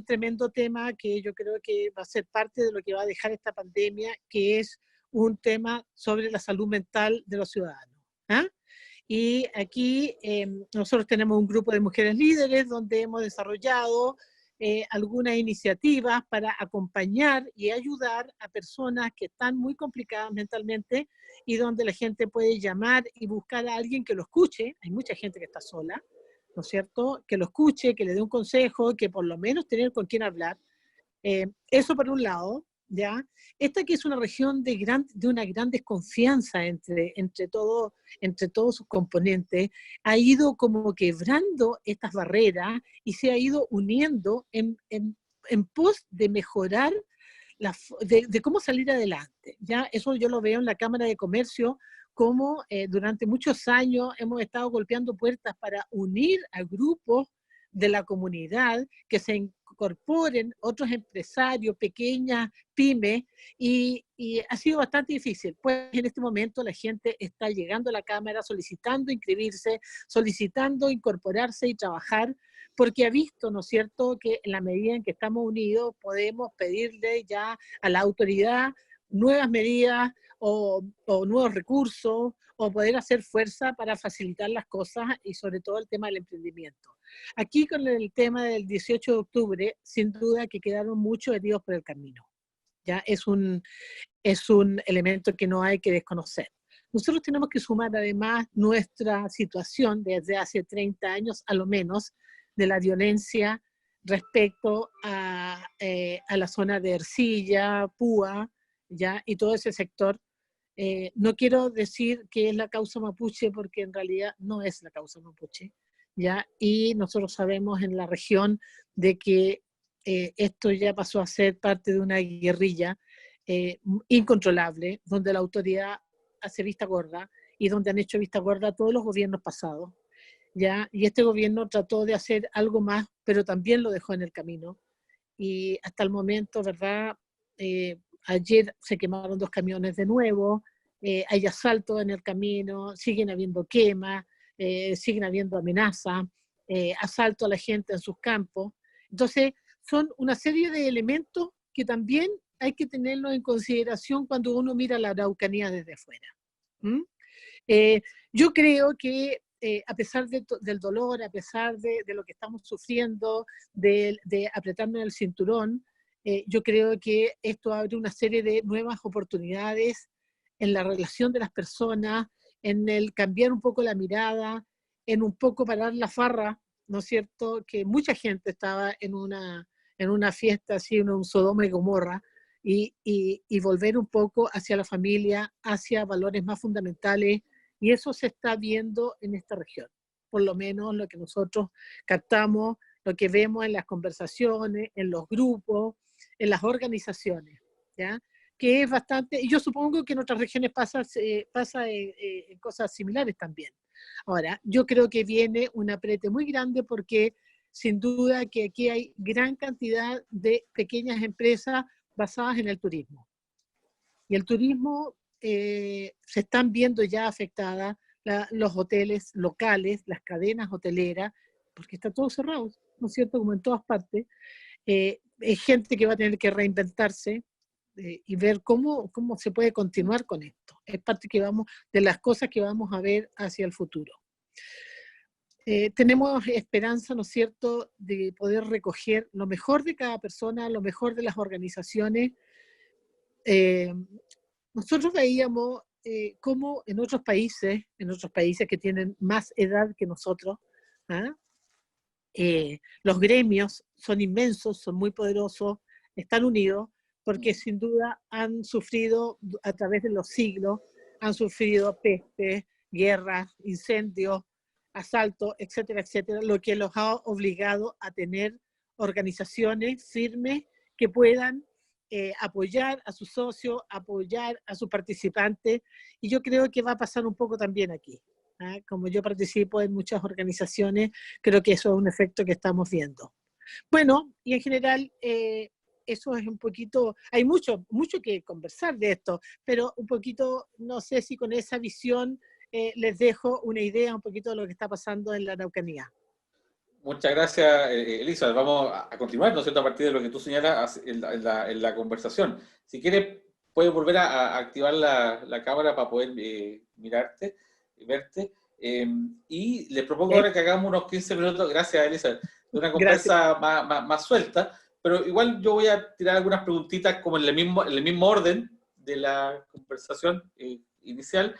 tremendo tema que yo creo que va a ser parte de lo que va a dejar esta pandemia, que es un tema sobre la salud mental de los ciudadanos. Y aquí nosotros tenemos un grupo de mujeres líderes donde hemos desarrollado algunas iniciativas para acompañar y ayudar a personas que están muy complicadas mentalmente y donde la gente puede llamar y buscar a alguien que lo escuche. Hay mucha gente que está sola, ¿no es cierto? Que lo escuche, que le dé un consejo, que por lo menos tener con quién hablar. Eso por un lado, ¿ya? Esta que es una región de una gran desconfianza entre todos sus componentes, ha ido como quebrando estas barreras y se ha ido uniendo en pos de mejorar, de cómo salir adelante, ¿ya? Eso yo lo veo en la Cámara de Comercio, como durante muchos años hemos estado golpeando puertas para unir a grupos de la comunidad, que se incorporen otros empresarios, pequeñas pymes, y ha sido bastante difícil. Pues en este momento la gente está llegando a la Cámara solicitando inscribirse, solicitando incorporarse y trabajar, porque ha visto, ¿no es cierto?, que en la medida en que estamos unidos podemos pedirle ya a la autoridad nuevas medidas o nuevos recursos, o poder hacer fuerza para facilitar las cosas y sobre todo el tema del emprendimiento. Aquí con el tema del 18 de octubre, sin duda que quedaron muchos heridos por el camino. ¿Ya? Es un elemento que no hay que desconocer. Nosotros tenemos que sumar además nuestra situación desde hace 30 años a lo menos de la violencia respecto a la zona de Ercilla, Púa, ¿ya? Y todo ese sector. No quiero decir que es la causa mapuche porque en realidad no es la causa mapuche, ¿ya? Y nosotros sabemos en la región de que esto ya pasó a ser parte de una guerrilla incontrolable, donde la autoridad hace vista gorda y donde han hecho vista gorda todos los gobiernos pasados, ¿ya? Y este gobierno trató de hacer algo más, pero también lo dejó en el camino. Y hasta el momento, ¿verdad? Ayer se quemaron 2 camiones de nuevo, hay asaltos en el camino, siguen habiendo quemas, siguen habiendo amenazas, asalto a la gente en sus campos. Entonces, son una serie de elementos que también hay que tenerlos en consideración cuando uno mira la Araucanía desde afuera. Yo creo que a pesar del dolor, a pesar de lo que estamos sufriendo, de apretarnos el cinturón, yo creo que esto abre una serie de nuevas oportunidades en la relación de las personas, en el cambiar un poco la mirada, en un poco parar la farra, ¿no es cierto? Que mucha gente estaba en una fiesta así, en un Sodoma y Gomorra, y volver un poco hacia la familia, hacia valores más fundamentales, y eso se está viendo en esta región, por lo menos lo que nosotros captamos, lo que vemos en las conversaciones, en los grupos, en las organizaciones, ¿ya? Que es bastante, y yo supongo que en otras regiones pasa en cosas similares también. Ahora, yo creo que viene un aprete muy grande porque sin duda que aquí hay gran cantidad de pequeñas empresas basadas en el turismo. Y el turismo se están viendo ya afectadas los hoteles locales, las cadenas hoteleras, porque está todo cerrado, ¿no es cierto? Como en todas partes. Hay gente que va a tener que reinventarse y ver cómo se puede continuar con esto. Es parte de las cosas que vamos a ver hacia el futuro. Tenemos esperanza, ¿no es cierto?, de poder recoger lo mejor de cada persona, lo mejor de las organizaciones. Nosotros veíamos cómo en otros países que tienen más edad que nosotros, los gremios son inmensos, son muy poderosos, están unidos, porque sin duda han sufrido a través de los siglos, han sufrido pestes, guerras, incendios, asaltos, etcétera, etcétera, lo que los ha obligado a tener organizaciones firmes que puedan apoyar a sus socios, apoyar a sus participantes, y yo creo que va a pasar un poco también aquí. Como yo participo en muchas organizaciones, creo que eso es un efecto que estamos viendo. Bueno, y en general, eso es un poquito, hay mucho que conversar de esto, pero un poquito, no sé si con esa visión les dejo una idea un poquito de lo que está pasando en la Araucanía. Muchas gracias, Elisa. Vamos a continuar, ¿no es cierto?, a partir de lo que tú señalas en la conversación. Si quieres, puedes volver a activar la cámara para poder mirarte y verte. Y les propongo ahora que hagamos unos 15 minutos, gracias, Elisa, de una conversa más suelta, pero igual yo voy a tirar algunas preguntitas como en el mismo orden de la conversación inicial,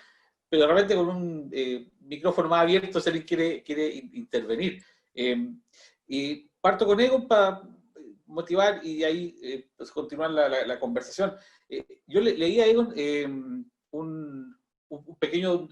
pero realmente con un micrófono más abierto si alguien quiere intervenir. Y parto con Egon para motivar y de ahí pues continuar la conversación. Yo leí a Egon un pequeño,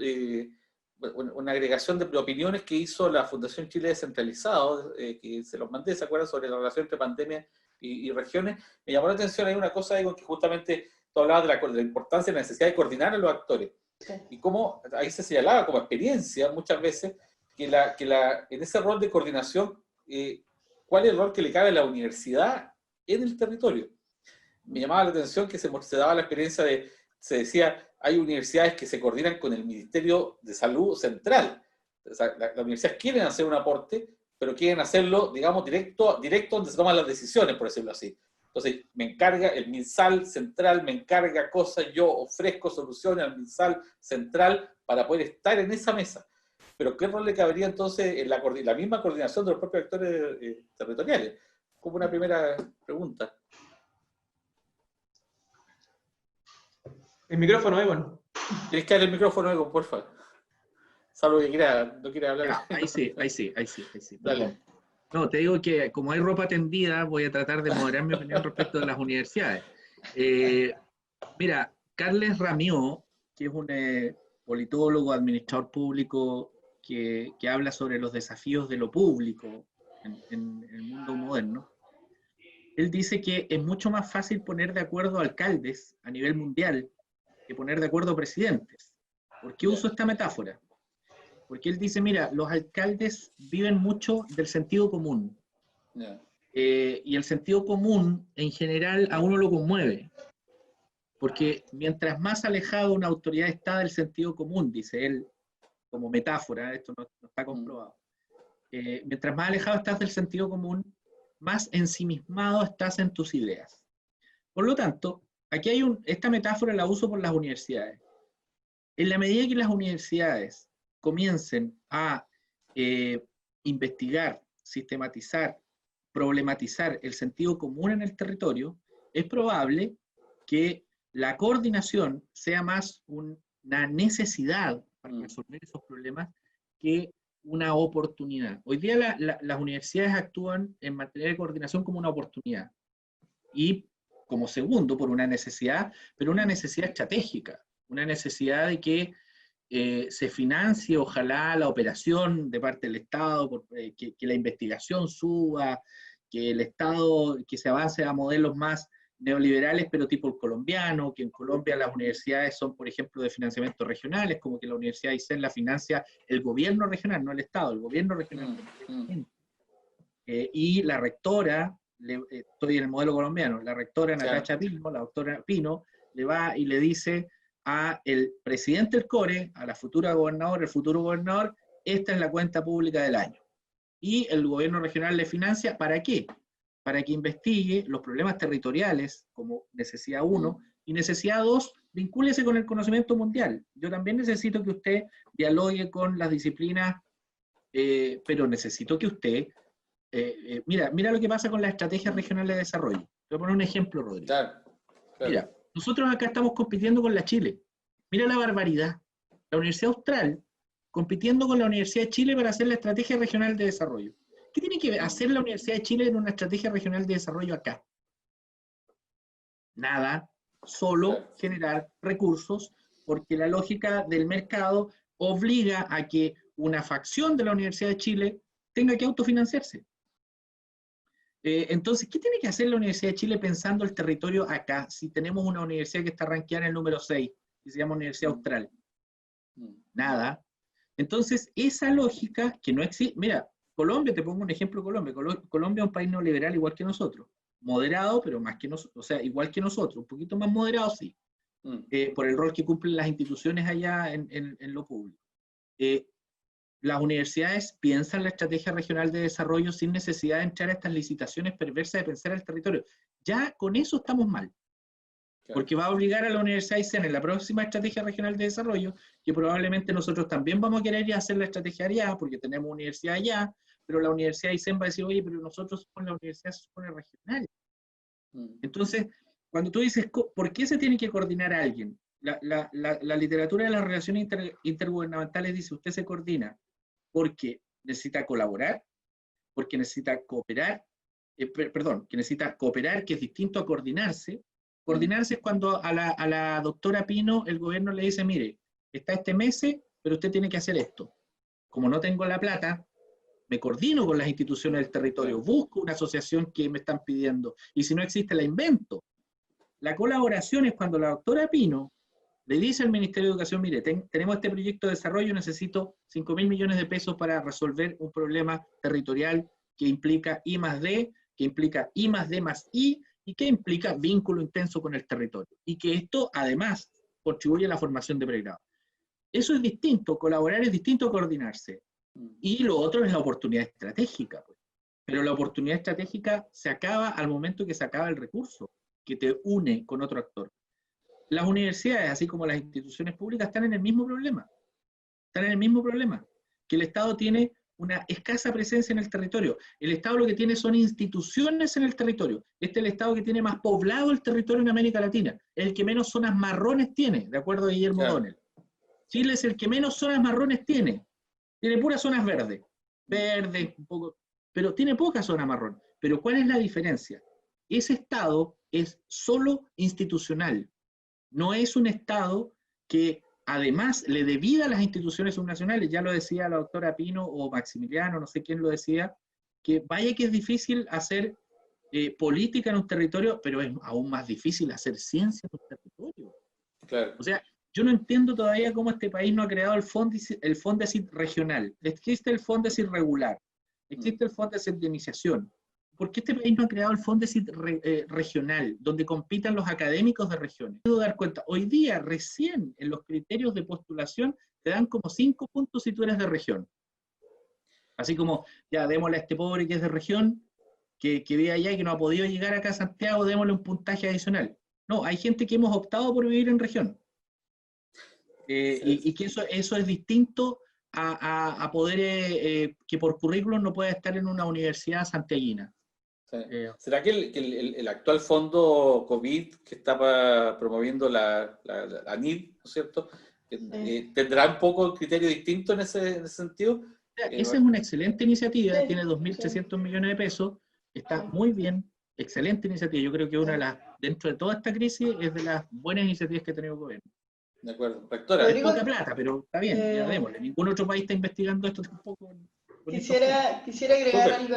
una agregación de opiniones que hizo la Fundación Chile Descentralizado, que se los mandé, ¿se acuerdan?, sobre la relación entre pandemia y regiones. Me llamó la atención ahí una cosa, Egon, que justamente tú hablabas de la importancia y la necesidad de coordinar a los actores. Sí. Y cómo ahí se señalaba como experiencia muchas veces que en ese rol de coordinación, ¿cuál es el rol que le cabe a la universidad en el territorio? Me llamaba la atención que se daba la experiencia se decía, hay universidades que se coordinan con el Ministerio de Salud Central. O sea, las universidades quieren hacer un aporte, pero quieren hacerlo, digamos, directo donde se toman las decisiones, por decirlo así. Entonces, me encarga el MinSal central, me encarga cosas, yo ofrezco soluciones al MinSal central para poder estar en esa mesa. Pero ¿qué rol le cabería entonces en la misma coordinación de los propios actores territoriales? Como una primera pregunta. El micrófono, Egon. Tienes que dar el micrófono, Egon, por favor. Salvo que no quiera hablar. Ya, ahí sí. Dale. No, te digo que como hay ropa tendida, voy a tratar de moderar mi opinión respecto de las universidades. Mira, Carles Ramió, que es un politólogo, administrador público, que habla sobre los desafíos de lo público en el mundo moderno, él dice que es mucho más fácil poner de acuerdo alcaldes a nivel mundial que poner de acuerdo presidentes. ¿Por qué uso esta metáfora? Porque él dice, mira, los alcaldes viven mucho del sentido común. Yeah. Y el sentido común, en general, a uno lo conmueve. Porque mientras más alejado una autoridad está del sentido común, dice él, como metáfora, esto no está comprobado, mientras más alejado estás del sentido común, más ensimismado estás en tus ideas. Por lo tanto, aquí hay esta metáfora la uso por las universidades. En la medida que las universidades comiencen a investigar, sistematizar, problematizar el sentido común en el territorio, es probable que la coordinación sea más una necesidad para resolver esos problemas que una oportunidad. Hoy día las universidades actúan en materia de coordinación como una oportunidad. Y como segundo, por una necesidad, pero una necesidad estratégica, una necesidad de que se financie, ojalá, la operación de parte del Estado, que la investigación suba, que el Estado, que se avance a modelos más neoliberales, pero tipo el colombiano, que en Colombia las universidades son, por ejemplo, de financiamientos regionales, como que la Universidad de Aysén la financia el gobierno regional, no el Estado, el gobierno regional. Y la rectora, estoy en el modelo colombiano, la rectora Natacha Pino, la doctora Pino, le va y le dice a el presidente del CORE, a la futura gobernadora, el futuro gobernador, esta es la cuenta pública del año. Y el gobierno regional le financia, ¿para qué? Para que investigue los problemas territoriales, como necesidad 1, y necesidad 2, vincúlese con el conocimiento mundial. Yo también necesito que usted dialogue con las disciplinas, pero necesito que usted, mira lo que pasa con las estrategias regionales de desarrollo. Te voy a poner un ejemplo, Rodrigo. Claro. Mira, nosotros acá estamos compitiendo con la Chile. Mira la barbaridad. La Universidad Austral compitiendo con la Universidad de Chile para hacer la estrategia regional de desarrollo. ¿Qué tiene que hacer la Universidad de Chile en una estrategia regional de desarrollo acá? Nada, solo generar recursos, porque la lógica del mercado obliga a que una facción de la Universidad de Chile tenga que autofinanciarse. Entonces, ¿qué tiene que hacer la Universidad de Chile pensando el territorio acá, si tenemos una universidad que está rankeada en el número 6, que se llama Universidad Austral? Nada. Entonces, esa lógica que no existe, mira, Colombia, te pongo un ejemplo de Colombia. Colombia es un país neoliberal igual que nosotros, moderado, pero más que nosotros, o sea, igual que nosotros, un poquito más moderado, sí, por el rol que cumplen las instituciones allá en lo público. Las universidades piensan la estrategia regional de desarrollo sin necesidad de entrar a estas licitaciones perversas de pensar el territorio. Ya con eso estamos mal. Claro. Porque va a obligar a la Universidad de Aysén en la próxima estrategia regional de desarrollo, que probablemente nosotros también vamos a querer ir a hacer la estrategia allá, porque tenemos universidad allá, pero la Universidad de Aysén va a decir, oye, pero nosotros somos la universidad se supone regional. Entonces, cuando tú dices, ¿por qué se tiene que coordinar a alguien? La literatura de las relaciones intergubernamentales dice, usted se coordina porque necesita colaborar, porque necesita cooperar, que necesita cooperar, que es distinto a coordinarse. Coordinarse es cuando a la doctora Pino el gobierno le dice, mire, está este mes, pero usted tiene que hacer esto. Como no tengo la plata, me coordino con las instituciones del territorio, busco una asociación que me están pidiendo, y si no existe, la invento. La colaboración es cuando la doctora Pino le dice al Ministerio de Educación, mire, tenemos este proyecto de desarrollo, necesito 5.000 millones de pesos para resolver un problema territorial que implica I+D, que implica I+D más I, y que implica vínculo intenso con el territorio. Y que esto, además, contribuye a la formación de pregrado. Eso es distinto, colaborar es distinto a coordinarse. Y lo otro es la oportunidad estratégica. Pues. pero la oportunidad estratégica se acaba al momento que se acaba el recurso, que te une con otro actor. Las universidades, así como las instituciones públicas, están en el mismo problema. Están en el mismo problema, que el Estado tiene una escasa presencia en el territorio. El Estado lo que tiene son instituciones en el territorio. Este es el Estado que tiene más poblado el territorio en América Latina, el que menos zonas marrones tiene, de acuerdo a Guillermo O'Donnell. Chile es el que menos zonas marrones tiene puras zonas verdes, un poco, pero tiene pocas zonas marrón. Pero ¿cuál es la diferencia? Ese Estado es solo institucional, no es un Estado que además le dé vida a las instituciones subnacionales. Ya lo decía la doctora Pino o Maximiliano, no sé quién lo decía, que vaya que es difícil hacer política en un territorio, pero es aún más difícil hacer ciencia en un territorio. Claro. O sea, yo no entiendo todavía cómo este país no ha creado el Fondesit regional. Existe el Fondesit regular, existe el Fondesit de iniciación. ¿Por qué este país no ha creado el Fondesit regional, donde compitan los académicos de regiones? Puedo dar cuenta, hoy día recién en los criterios de postulación te dan como 5 puntos si tú eres de región. Así como, ya, démosle a este pobre que es de región, que vive allá y que no ha podido llegar acá a Santiago, démosle un puntaje adicional. No, hay gente que hemos optado por vivir en región. Y que eso es distinto a poder que por currículum no pueda estar en una universidad santiaguina. Sí. ¿Será que el actual fondo COVID que está promoviendo la ANID, ¿no es cierto? ¿Tendrá un poco el criterio distinto en ese sentido? Esa es una excelente iniciativa, Sí, tiene 2.300 millones de pesos, está muy bien, excelente iniciativa. Yo creo que una de las, dentro de toda esta crisis, es de las buenas iniciativas que ha tenido el gobierno. De acuerdo. Rectora. Rodrigo, Es poca plata, pero está bien, ya démosle. Ningún otro país está investigando esto tampoco. Quisiera agregar algo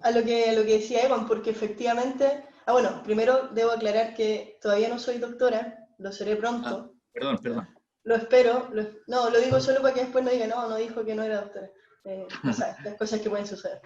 a lo que decía Evan, porque efectivamente, bueno, primero debo aclarar que todavía no soy doctora, lo seré pronto. Perdón. Lo espero, no, lo digo solo para que después no diga, no dijo que no era doctora. Las cosas que pueden suceder.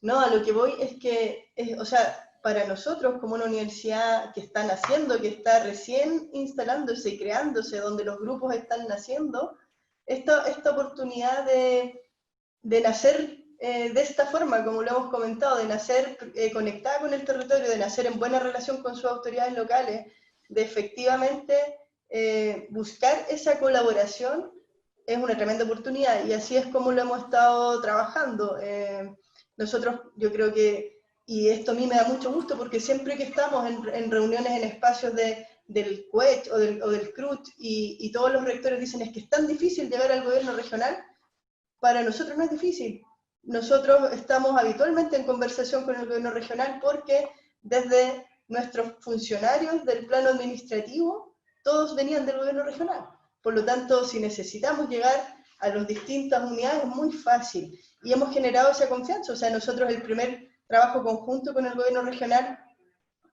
No, a lo que voy es que, o sea, para nosotros como una universidad que está naciendo, que está recién instalándose y creándose, donde los grupos están naciendo, esta oportunidad de nacer de esta forma, como lo hemos comentado, de nacer conectada con el territorio, de nacer en buena relación con sus autoridades locales, de efectivamente buscar esa colaboración, es una tremenda oportunidad, y así es como lo hemos estado trabajando. Nosotros, yo creo que, y esto a mí me da mucho gusto, porque siempre que estamos en reuniones, en espacios del CUET o del CRUT, y todos los rectores dicen, es que es tan difícil llegar al gobierno regional, para nosotros no es difícil. Nosotros estamos habitualmente en conversación con el gobierno regional porque desde nuestros funcionarios del plano administrativo, todos venían del gobierno regional. Por lo tanto, si necesitamos llegar a las distintas unidades, es muy fácil. Y hemos generado esa confianza. O sea, nosotros el primer trabajo conjunto con el gobierno regional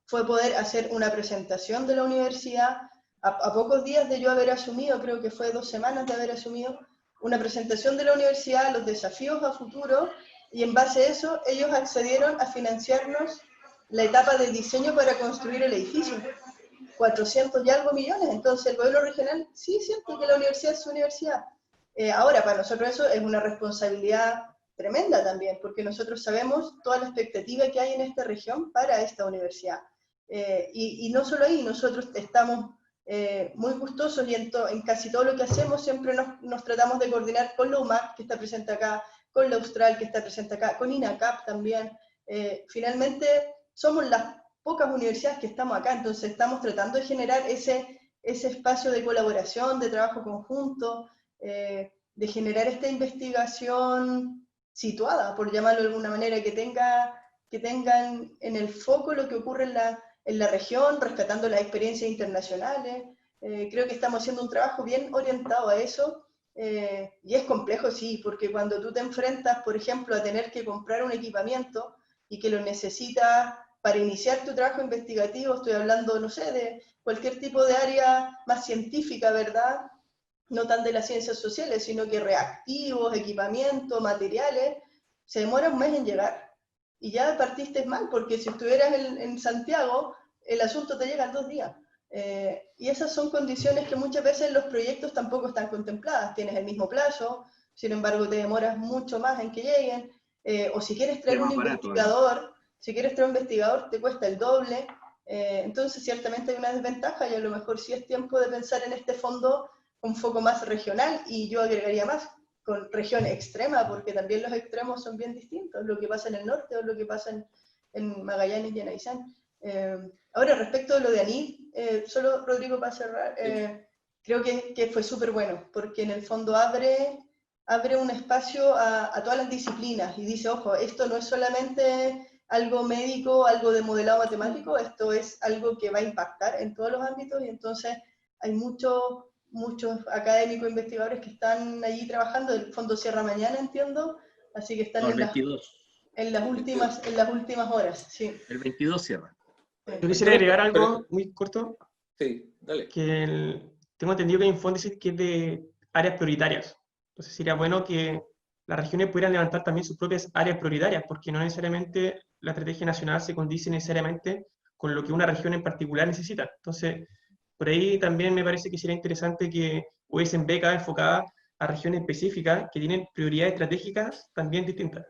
fue poder hacer una presentación de la universidad a pocos días de yo haber asumido, creo que fue 2 semanas de haber asumido, una presentación de la universidad, los desafíos a futuro, y en base a eso ellos accedieron a financiarnos la etapa de diseño para construir el edificio. 400 y algo millones, entonces el gobierno regional sí siente que la universidad es su universidad. Ahora, para nosotros eso es una responsabilidad tremenda también, porque nosotros sabemos toda la expectativa que hay en esta región para esta universidad. Y no solo ahí, nosotros estamos muy gustosos y en casi todo lo que hacemos siempre nos tratamos de coordinar con la UMAC, que está presente acá, con la Austral, que está presente acá, con INACAP también. Finalmente, somos las pocas universidades que estamos acá, entonces estamos tratando de generar ese espacio de colaboración, de trabajo conjunto, de generar esta investigación situada, por llamarlo de alguna manera, que tengan en el foco lo que ocurre en la región, rescatando las experiencias internacionales. Creo que estamos haciendo un trabajo bien orientado a eso, y es complejo, sí, porque cuando tú te enfrentas, por ejemplo, a tener que comprar un equipamiento y que lo necesitas para iniciar tu trabajo investigativo, estoy hablando, no sé, de cualquier tipo de área más científica, ¿verdad? No tan de las ciencias sociales, sino que reactivos, equipamientos, materiales, se demora un mes en llegar. Y ya partiste mal, porque si estuvieras en Santiago, el asunto te llega en 2 días. Y esas son condiciones que muchas veces los proyectos tampoco están contempladas. Tienes el mismo plazo, sin embargo te demoras mucho más en que lleguen. o si quieres traer Es un más barato, investigador, si quieres traer un investigador te cuesta el doble, entonces ciertamente hay una desventaja y a lo mejor sí es tiempo de pensar en este fondo un foco más regional, y yo agregaría más, con región extrema, porque también los extremos son bien distintos, lo que pasa en el norte o lo que pasa en Magallanes y en Aysén. Ahora, respecto de lo de ANID, solo Rodrigo para cerrar, creo que fue súper bueno, porque en el fondo abre un espacio a todas las disciplinas y dice, ojo, esto no es solamente algo médico, algo de modelado matemático, esto es algo que va a impactar en todos los ámbitos, y entonces hay muchos académicos investigadores que están allí trabajando. El fondo cierra mañana, entiendo, así que están No, el 22. en las últimas horas. Sí. El 22 cierra. Yo quisiera agregar algo muy corto, Sí, dale. que tengo entendido que hay un fondo que es de áreas prioritarias. Entonces sería bueno que las regiones pudieran levantar también sus propias áreas prioritarias, porque no necesariamente la estrategia nacional se condice necesariamente con lo que una región en particular necesita. Entonces, por ahí también me parece que sería interesante que hubiesen becas enfocadas a regiones específicas que tienen prioridades estratégicas también distintas.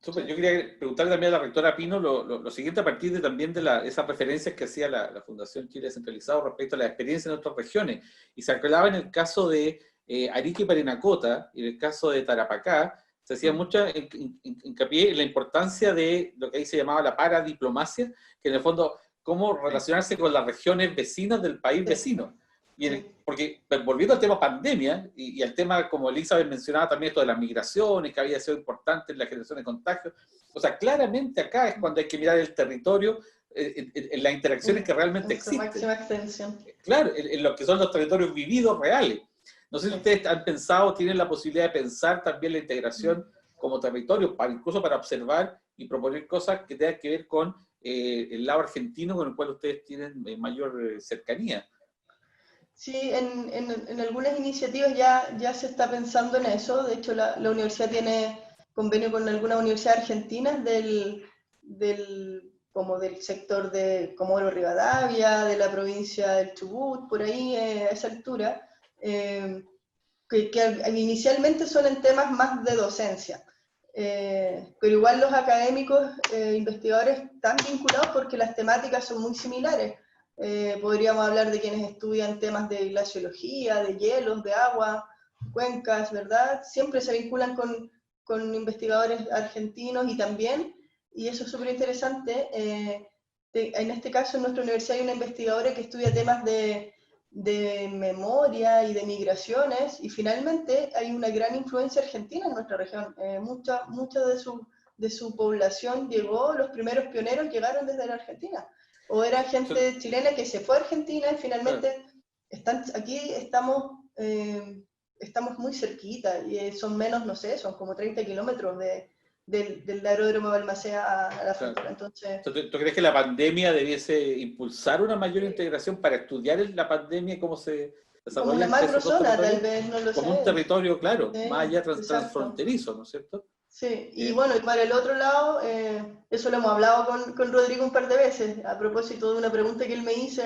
Súper. Yo quería preguntarle también a la rectora Pino lo siguiente, a partir de también de esas referencias que hacía la Fundación Chile Descentralizado respecto a la experiencia en otras regiones. Y se aclaraba en el caso de Arica y Parinacota, y en el caso de Tarapacá, se hacía mucha hincapié en la importancia de lo que ahí se llamaba la paradiplomacia, que en el fondo, cómo relacionarse con las regiones vecinas del país vecino. Porque, volviendo al tema pandemia, y al tema, como Elizabeth mencionaba también, esto de las migraciones, que había sido importante en la generación de contagios, o sea, claramente acá es cuando hay que mirar el territorio, en las interacciones que realmente existen. Máxima extensión. Claro, en lo que son los territorios vividos reales. No sé si ustedes han pensado, tienen la posibilidad de pensar también la integración como territorio, incluso para observar y proponer cosas que tengan que ver con el lado argentino, con el cual ustedes tienen mayor cercanía. Sí, en algunas iniciativas ya se está pensando en eso. De hecho, la universidad tiene convenio con algunas universidades argentinas como del sector de Comodoro Rivadavia, de la provincia del Chubut, por ahí a esa altura, que inicialmente son en temas más de docencia. Pero igual los académicos, investigadores, están vinculados porque las temáticas son muy similares. Podríamos hablar de quienes estudian temas de glaciología, de hielos, de agua, cuencas, ¿verdad? Siempre se vinculan con investigadores argentinos y también, y eso es súper interesante, en este caso en nuestra universidad hay una investigadora que estudia temas de memoria y de migraciones, y finalmente hay una gran influencia argentina en nuestra región. Mucha de su población llegó, los primeros pioneros llegaron desde la Argentina. O era gente chilena que se fue a Argentina y finalmente aquí estamos muy cerquita, y son menos, no sé, son como 30 kilómetros del aeródromo de Balmaceda a la frontera. Entonces, ¿Tú crees que la pandemia debiese impulsar una mayor integración para estudiar la pandemia y cómo se desarrolla? Como una macrozona, tal vez, no lo sé. Como un territorio, claro, Sí, más allá transfronterizo, ¿no es cierto? Sí, y bueno, y para el otro lado, eso lo hemos hablado con Rodrigo un par de veces, a propósito de una pregunta que él me hizo,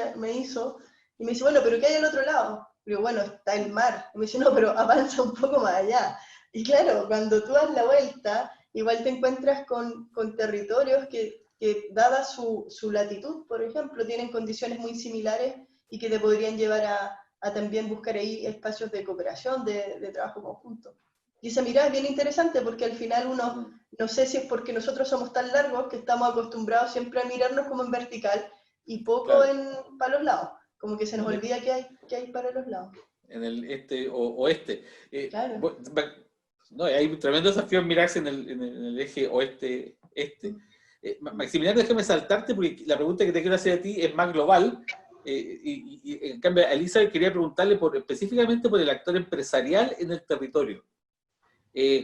y me dice, bueno, pero ¿qué hay al otro lado? Y digo, bueno, está el mar. Y me dice, no, pero avanza un poco más allá. Y claro, cuando tú das la vuelta, igual te encuentras con territorios que dada su latitud, por ejemplo, tienen condiciones muy similares y que te podrían llevar a también buscar ahí espacios de cooperación, de trabajo conjunto. Y esa mirada es bien interesante porque al final uno, no sé si es porque nosotros somos tan largos que estamos acostumbrados siempre a mirarnos como en vertical y poco para los lados, como que se nos olvida que hay para los lados. En el este o oeste. Claro. No, hay un tremendo desafío en mirarse en el eje oeste-este. Maximiliano, déjame saltarte porque la pregunta que te quiero hacer a ti es más global. Y en cambio, a Elizabeth quería preguntarle específicamente por el actor empresarial en el territorio.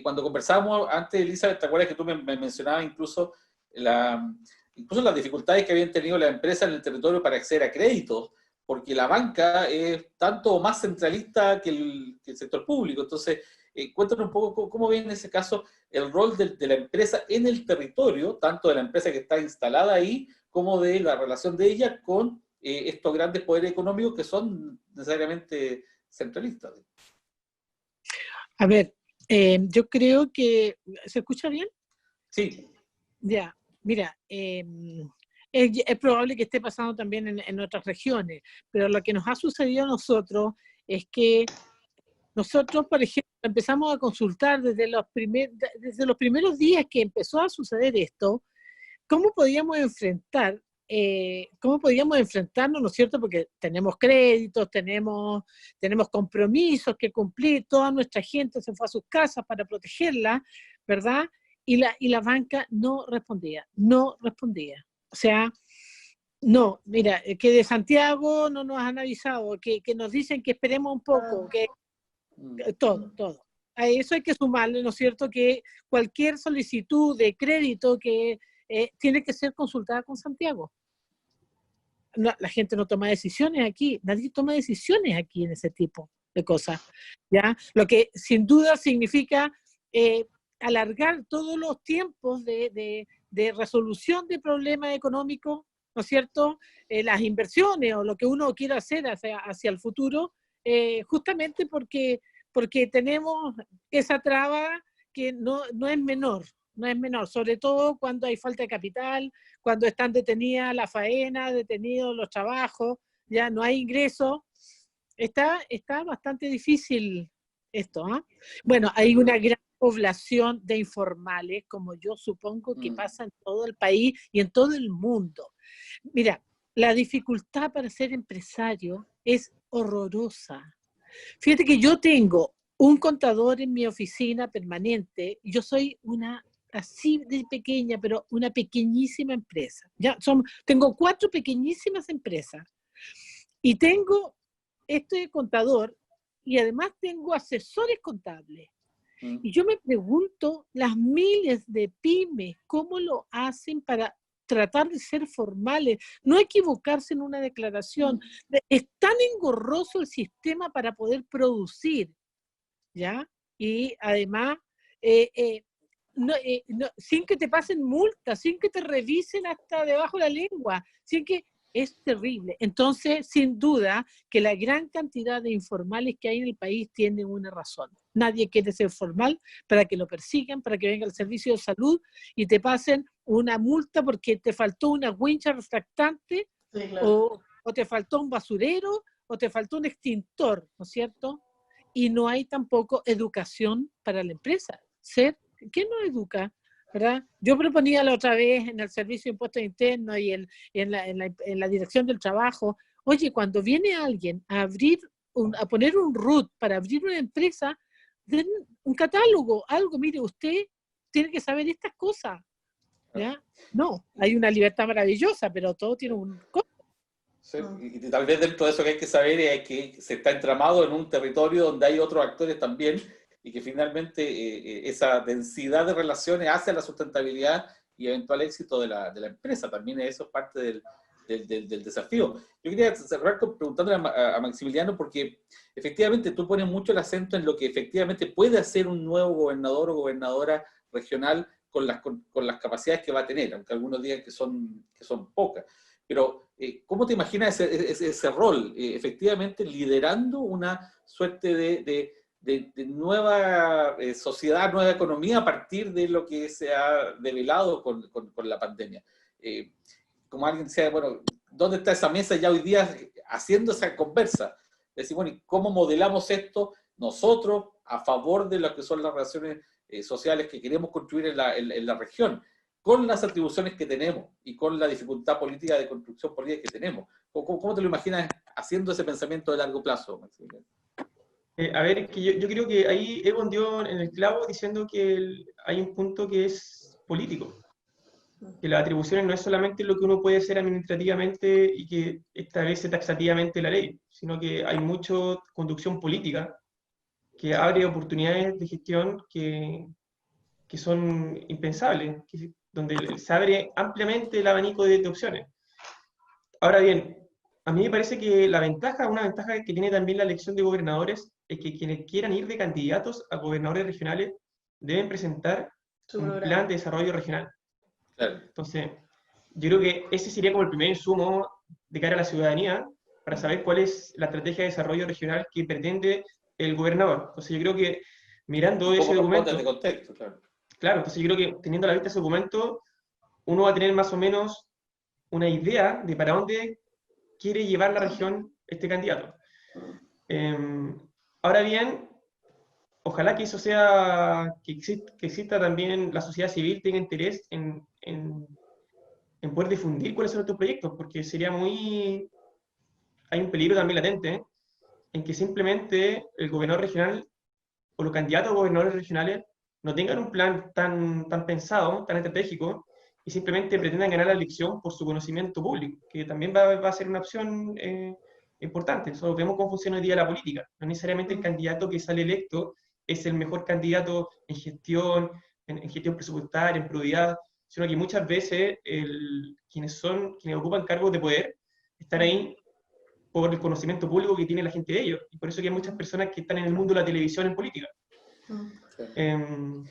Cuando conversábamos antes, Elizabeth, ¿te acuerdas que tú me mencionabas incluso las dificultades que habían tenido las empresas en el territorio para acceder a créditos? Porque la banca es tanto o más centralista que el sector público. Entonces, cuéntanos un poco cómo ven en ese caso el rol de la empresa en el territorio, tanto de la empresa que está instalada ahí, como de la relación de ella con estos grandes poderes económicos que son necesariamente centralistas. A ver, Yo creo que... ¿Se escucha bien? Sí. Ya, mira, es probable que esté pasando también en otras regiones, pero lo que nos ha sucedido a nosotros es que nosotros, por ejemplo, empezamos a consultar desde los primeros días que empezó a suceder esto, cómo podíamos enfrentarnos, ¿no es cierto? Porque tenemos créditos, tenemos compromisos que cumplir, toda nuestra gente se fue a sus casas para protegerla, ¿verdad? Y la banca no respondía. O sea, no, mira, que de Santiago no nos han avisado, que nos dicen que esperemos un poco, que todo. A eso hay que sumarle, ¿no es cierto?, que cualquier solicitud de crédito que tiene que ser consultada con Santiago. No, la gente no toma decisiones aquí, nadie toma decisiones aquí en ese tipo de cosas, ¿ya? Lo que sin duda significa alargar todos los tiempos de resolución de problemas económicos, ¿no es cierto?, las inversiones o lo que uno quiera hacer hacia el futuro, justamente porque tenemos esa traba que no es menor, sobre todo cuando hay falta de capital, cuando están detenidas la faena, detenidos los trabajos, ya no hay ingresos. Está bastante difícil esto, ¿eh? Bueno, hay una gran población de informales, como yo supongo que pasa en todo el país y en todo el mundo. Mira, la dificultad para ser empresario es horrorosa. Fíjate que yo tengo un contador en mi oficina permanente, yo soy así de pequeña, pero una pequeñísima empresa. Tengo 4 pequeñísimas empresas y tengo este contador y además tengo asesores contables. Y yo me pregunto, las miles de pymes, ¿cómo lo hacen para tratar de ser formales, no equivocarse en una declaración? Es tan engorroso el sistema para poder producir, ¿ya? Y además, sin que te pasen multas, sin que te revisen hasta debajo de la lengua, sin que... Es terrible. Entonces, sin duda, que la gran cantidad de informales que hay en el país tienen una razón. Nadie quiere ser formal para que lo persigan, para que venga el servicio de salud y te pasen una multa porque te faltó una wincha refractante, sí, claro, o te faltó un basurero, o te faltó un extintor, ¿no es cierto? Y no hay tampoco educación para la empresa. ¿Quién no educa? ¿Verdad? Yo proponía la otra vez en el Servicio de Impuestos Internos y en la Dirección del Trabajo, oye, cuando viene alguien a poner un RUT para abrir una empresa, den un catálogo, algo, mire, usted tiene que saber estas cosas, ¿ya? No, hay una libertad maravillosa, pero todo tiene un costo. Sí, y tal vez dentro de eso que hay que saber es que se está entramado en un territorio donde hay otros actores también, y que finalmente esa densidad de relaciones hace la sustentabilidad y eventual éxito de la empresa. También eso es parte del desafío. Yo quería cerrar preguntándole a Maximiliano, porque efectivamente tú pones mucho el acento en lo que efectivamente puede hacer un nuevo gobernador o gobernadora regional con las capacidades que va a tener, aunque algunos digan que son pocas. Pero, ¿cómo te imaginas ese rol? Efectivamente liderando una suerte de nueva sociedad, nueva economía a partir de lo que se ha develado con la pandemia. Como alguien decía, bueno, ¿dónde está esa mesa ya hoy día haciendo esa conversa? Decir, bueno, ¿y cómo modelamos esto nosotros a favor de lo que son las relaciones sociales que queremos construir en la región, con las atribuciones que tenemos y con la dificultad política de construcción política que tenemos? ¿Cómo te lo imaginas haciendo ese pensamiento de largo plazo, Maximiliano? A ver, que yo creo que ahí Egon dio en el clavo diciendo que hay un punto que es político, que las atribuciones no es solamente lo que uno puede hacer administrativamente y que establece taxativamente la ley, sino que hay mucha conducción política que abre oportunidades de gestión que son impensables, donde se abre ampliamente el abanico de opciones. Ahora bien, a mí me parece que una ventaja que tiene también la elección de gobernadores es que quienes quieran ir de candidatos a gobernadores regionales deben presentar un plan de desarrollo regional. Claro. Entonces, yo creo que ese sería como el primer insumo de cara a la ciudadanía para saber cuál es la estrategia de desarrollo regional que pretende el gobernador. Entonces, yo creo que mirando ese ¿Cómo responde documento, este contexto? Claro. claro, entonces yo creo que teniendo a la vista ese documento, uno va a tener más o menos una idea de para dónde quiere llevar la región este candidato. Ahora bien, ojalá que eso sea, que exista también la sociedad civil tenga interés en poder difundir cuáles son estos proyectos, porque sería muy, hay un peligro también latente, en que simplemente el gobernador regional o los candidatos a gobernadores regionales no tengan un plan tan pensado, tan estratégico, y simplemente pretendan ganar la elección por su conocimiento público, que también va a ser una opción importante. Solo vemos cómo funciona hoy día la política. No necesariamente el candidato que sale electo es el mejor candidato en gestión, en gestión presupuestaria, en probidad, sino que muchas veces quienes ocupan cargos de poder están ahí por el conocimiento público que tiene la gente de ellos. Y por eso que hay muchas personas que están en el mundo de la televisión en política.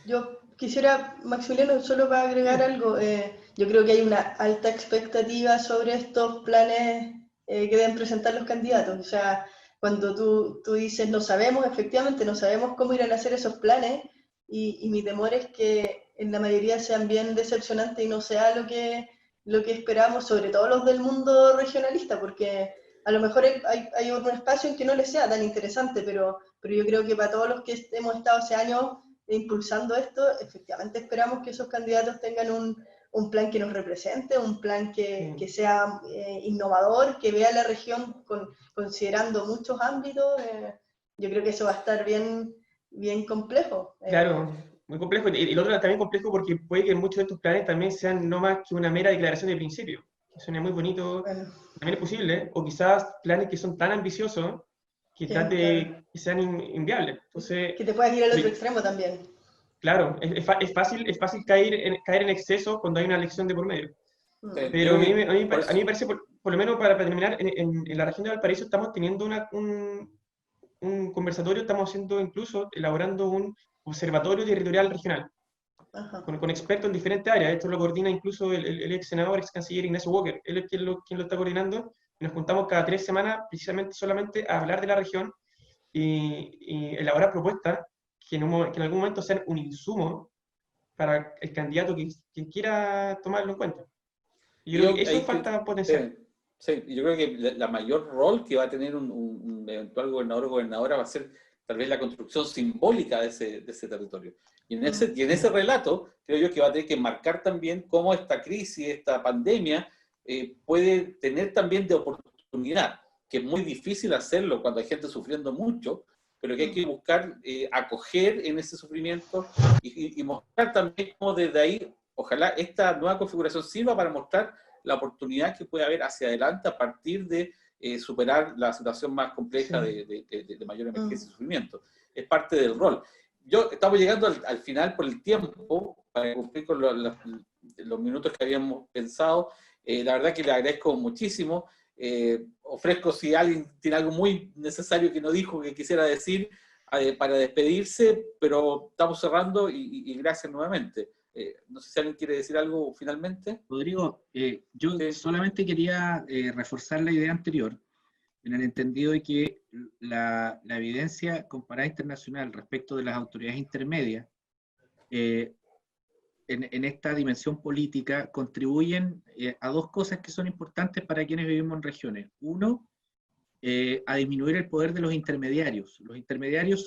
Yo quisiera, Maximiliano, solo para agregar algo, yo creo que hay una alta expectativa sobre estos planes que deben presentar los candidatos. O sea, cuando tú dices no sabemos, efectivamente no sabemos cómo irán a hacer esos planes, y mi temor es que en la mayoría sean bien decepcionantes y no sea lo que esperamos, sobre todo los del mundo regionalista, porque a lo mejor hay un espacio en que no les sea tan interesante, pero yo creo que para todos los que hemos estado hace años impulsando esto, efectivamente esperamos que esos candidatos tengan un plan que nos represente, un plan que sea innovador, que vea la región considerando muchos ámbitos. Yo creo que eso va a estar bien complejo. Claro, muy complejo. Y el otro también complejo porque puede que muchos de estos planes también sean no más que una mera declaración de principio. Que suena muy bonito, Bueno, también es posible, ¿eh? O quizás planes que son tan ambiciosos que claro, que sean inviables. Entonces, que te puedas ir al otro extremo también. claro, es fácil caer en exceso cuando hay una elección de por medio. Pero a mí me parece, por lo menos para terminar, en la región de Valparaíso estamos teniendo un conversatorio, estamos haciendo incluso, elaborando un observatorio territorial regional, con expertos en diferentes áreas. Esto lo coordina incluso el ex senador, ex canciller Ignacio Walker. Él es quien lo está coordinando. Y nos juntamos cada 3 semanas precisamente solamente a hablar de la región y elaborar propuestas que en algún momento sean un insumo para el candidato que quiera tomarlo en cuenta. Y yo creo que eso falta potencial. Sí, yo creo que la mayor rol que va a tener un eventual gobernador o gobernadora va a ser tal vez la construcción simbólica de ese territorio. Y en ese relato, creo yo que va a tener que marcar también cómo esta crisis, esta pandemia, puede tener también de oportunidad, que es muy difícil hacerlo cuando hay gente sufriendo mucho, pero que hay que buscar acoger en ese sufrimiento y mostrar también cómo desde ahí, ojalá esta nueva configuración sirva para mostrar la oportunidad que puede haber hacia adelante a partir de superar la situación más compleja de mayor emergencia y sufrimiento. Es parte del rol. Estamos llegando al final por el tiempo, para cumplir con los minutos que habíamos pensado. La verdad que le agradezco muchísimo. Ofrezco si alguien tiene algo muy necesario que no dijo, que quisiera decir, para despedirse, pero estamos cerrando y gracias nuevamente. No sé si alguien quiere decir algo finalmente. Rodrigo, yo solamente quería reforzar la idea anterior, en el entendido de que la evidencia comparada internacional respecto de las autoridades intermedias en esta dimensión política contribuyen a dos cosas que son importantes para quienes vivimos en regiones. Uno, a disminuir el poder de los intermediarios. Los intermediarios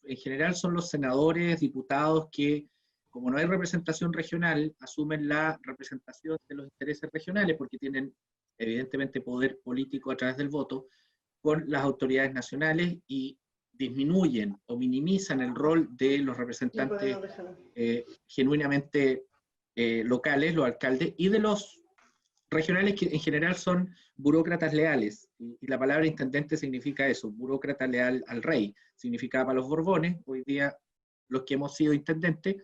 en general son los senadores, diputados que, como no hay representación regional, asumen la representación de los intereses regionales porque tienen evidentemente poder político a través del voto con las autoridades nacionales y disminuyen o minimizan el rol de los representantes genuinamente locales, los alcaldes, y de los regionales que en general son burócratas leales. Y la palabra intendente significa eso, burócrata leal al rey. Significaba para los Borbones, hoy día los que hemos sido intendentes,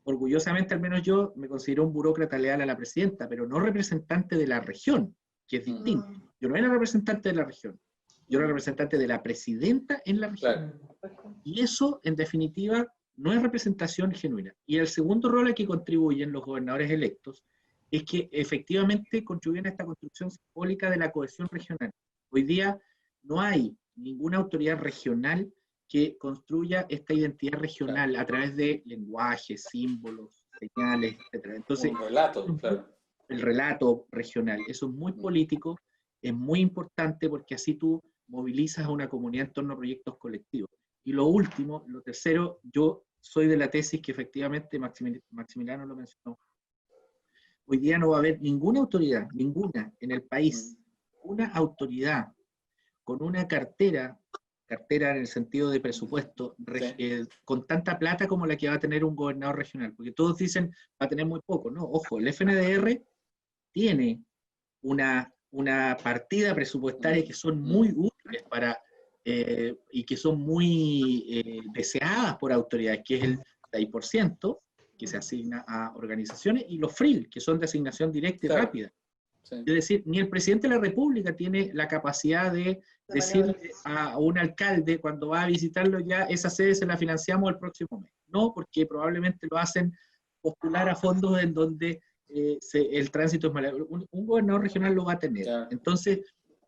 orgullosamente, al menos yo, me considero un burócrata leal a la presidenta, pero no representante de la región, que es distinto. Yo no era representante de la región, yo era representante de la presidenta en la región. Claro. Y eso, en definitiva, no es representación genuina. Y el segundo rol al que contribuyen los gobernadores electos es que efectivamente contribuyen a esta construcción simbólica de la cohesión regional. Hoy día no hay ninguna autoridad regional que construya esta identidad regional a través de lenguaje, símbolos, señales, etc. Entonces, un relato, claro. El relato regional, eso es muy político, es muy importante porque así tú movilizas a una comunidad en torno a proyectos colectivos. Y lo último, lo tercero, yo soy de la tesis que efectivamente Maximiliano lo mencionó. Hoy día no va a haber ninguna autoridad, ninguna en el país, una autoridad con una cartera en el sentido de presupuesto, con tanta plata como la que va a tener un gobernador regional, porque todos dicen va a tener muy poco, ¿no? Ojo, el FNDR tiene una partida presupuestaria que son muy útiles para, y que son muy deseadas por autoridades, que es el 6% que se asigna a organizaciones, y los FRIL, que son de asignación directa y rápida. Sí. Es decir, ni el presidente de la República tiene la capacidad de decirle a un alcalde cuando va a visitarlo, ya esa sede se la financiamos el próximo mes. No, porque probablemente lo hacen postular a fondos en donde el tránsito es mal. Un gobernador regional lo va a tener. Claro. Entonces,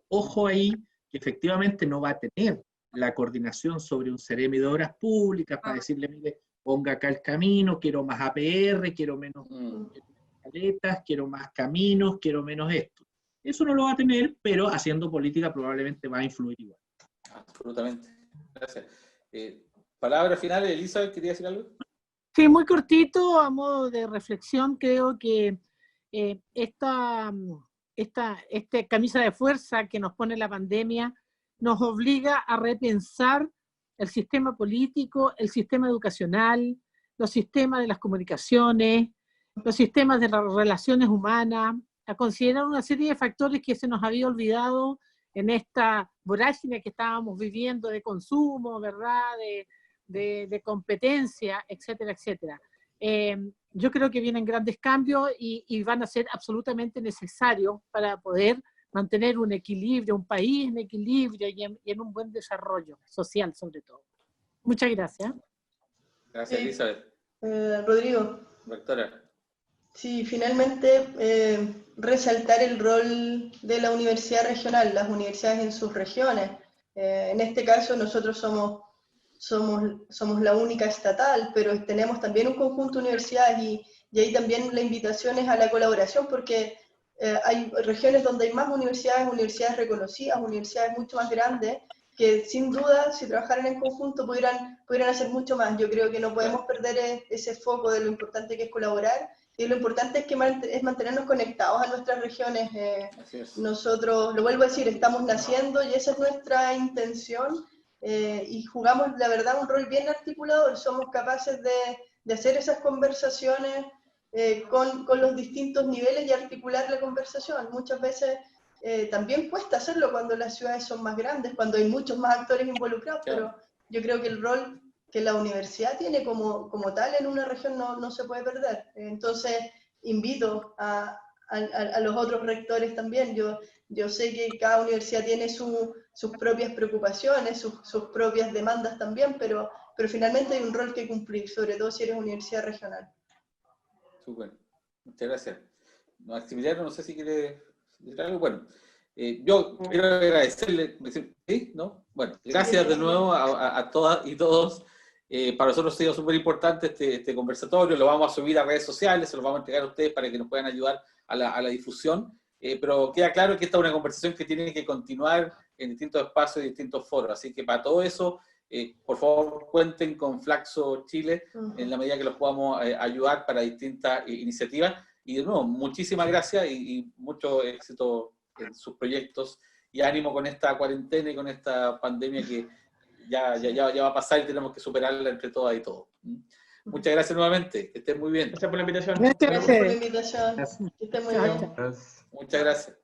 ojo ahí, que efectivamente no va a tener la coordinación sobre un Ceremi de Obras Públicas para decirle, mire, ponga acá el camino, quiero más APR, quiero menos caletas, quiero más caminos, quiero menos esto. Eso no lo va a tener, pero haciendo política probablemente va a influir igual. Absolutamente. Gracias. Palabras finales, Elizabeth, ¿quería decir algo? Sí, muy cortito, a modo de reflexión, creo que esta camisa de fuerza que nos pone la pandemia nos obliga a repensar el sistema político, el sistema educacional, los sistemas de las comunicaciones, los sistemas de las relaciones humanas, a considerar una serie de factores que se nos había olvidado en esta vorágine que estábamos viviendo de consumo, ¿verdad?, de competencia, etcétera, etcétera. Yo creo que vienen grandes cambios y van a ser absolutamente necesarios para poder mantener un equilibrio, un país en equilibrio y en un buen desarrollo social, sobre todo. Muchas gracias. Gracias, Elizabeth. Rodrigo. Doctora. Sí, finalmente resaltar el rol de la universidad regional, las universidades en sus regiones. En este caso nosotros somos la única estatal, pero tenemos también un conjunto de universidades y ahí también la invitación es a la colaboración porque hay regiones donde hay más universidades reconocidas, universidades mucho más grandes, que sin duda si trabajaran en conjunto pudieran hacer mucho más. Yo creo que no podemos perder ese foco de lo importante que es colaborar y lo importante es mantenernos conectados a nuestras regiones. Nosotros, lo vuelvo a decir, estamos naciendo y esa es nuestra intención. Y jugamos, la verdad, un rol bien articulador, somos capaces de hacer esas conversaciones con los distintos niveles y articular la conversación. Muchas veces también cuesta hacerlo cuando las ciudades son más grandes, cuando hay muchos más actores involucrados, pero yo creo que el rol que la universidad tiene como tal en una región no se puede perder. Entonces, invito a los otros rectores también. Yo sé que cada universidad tiene sus propias preocupaciones, sus propias demandas también, pero finalmente hay un rol que cumplir, sobre todo si eres universidad regional. Súper, muchas gracias. Maximiliano, no sé si quiere decir algo. Bueno, yo quiero agradecerle, ¿sí? ¿No? Bueno, gracias de nuevo a todas y todos. Para nosotros ha sido súper importante este conversatorio, lo vamos a subir a redes sociales, se lo vamos a entregar a ustedes para que nos puedan ayudar a la difusión. Pero queda claro que esta es una conversación que tiene que continuar en distintos espacios y distintos foros, así que para todo eso, por favor cuenten con Flaxo Chile en la medida que los podamos ayudar para distintas iniciativas, y de nuevo, muchísimas gracias y mucho éxito en sus proyectos, y ánimo con esta cuarentena y con esta pandemia que ya va a pasar y tenemos que superarla entre todas y todos. Muchas gracias nuevamente, que estén muy bien. Gracias por la invitación. Gracias por la invitación. Que estén muy bien. Muchas gracias.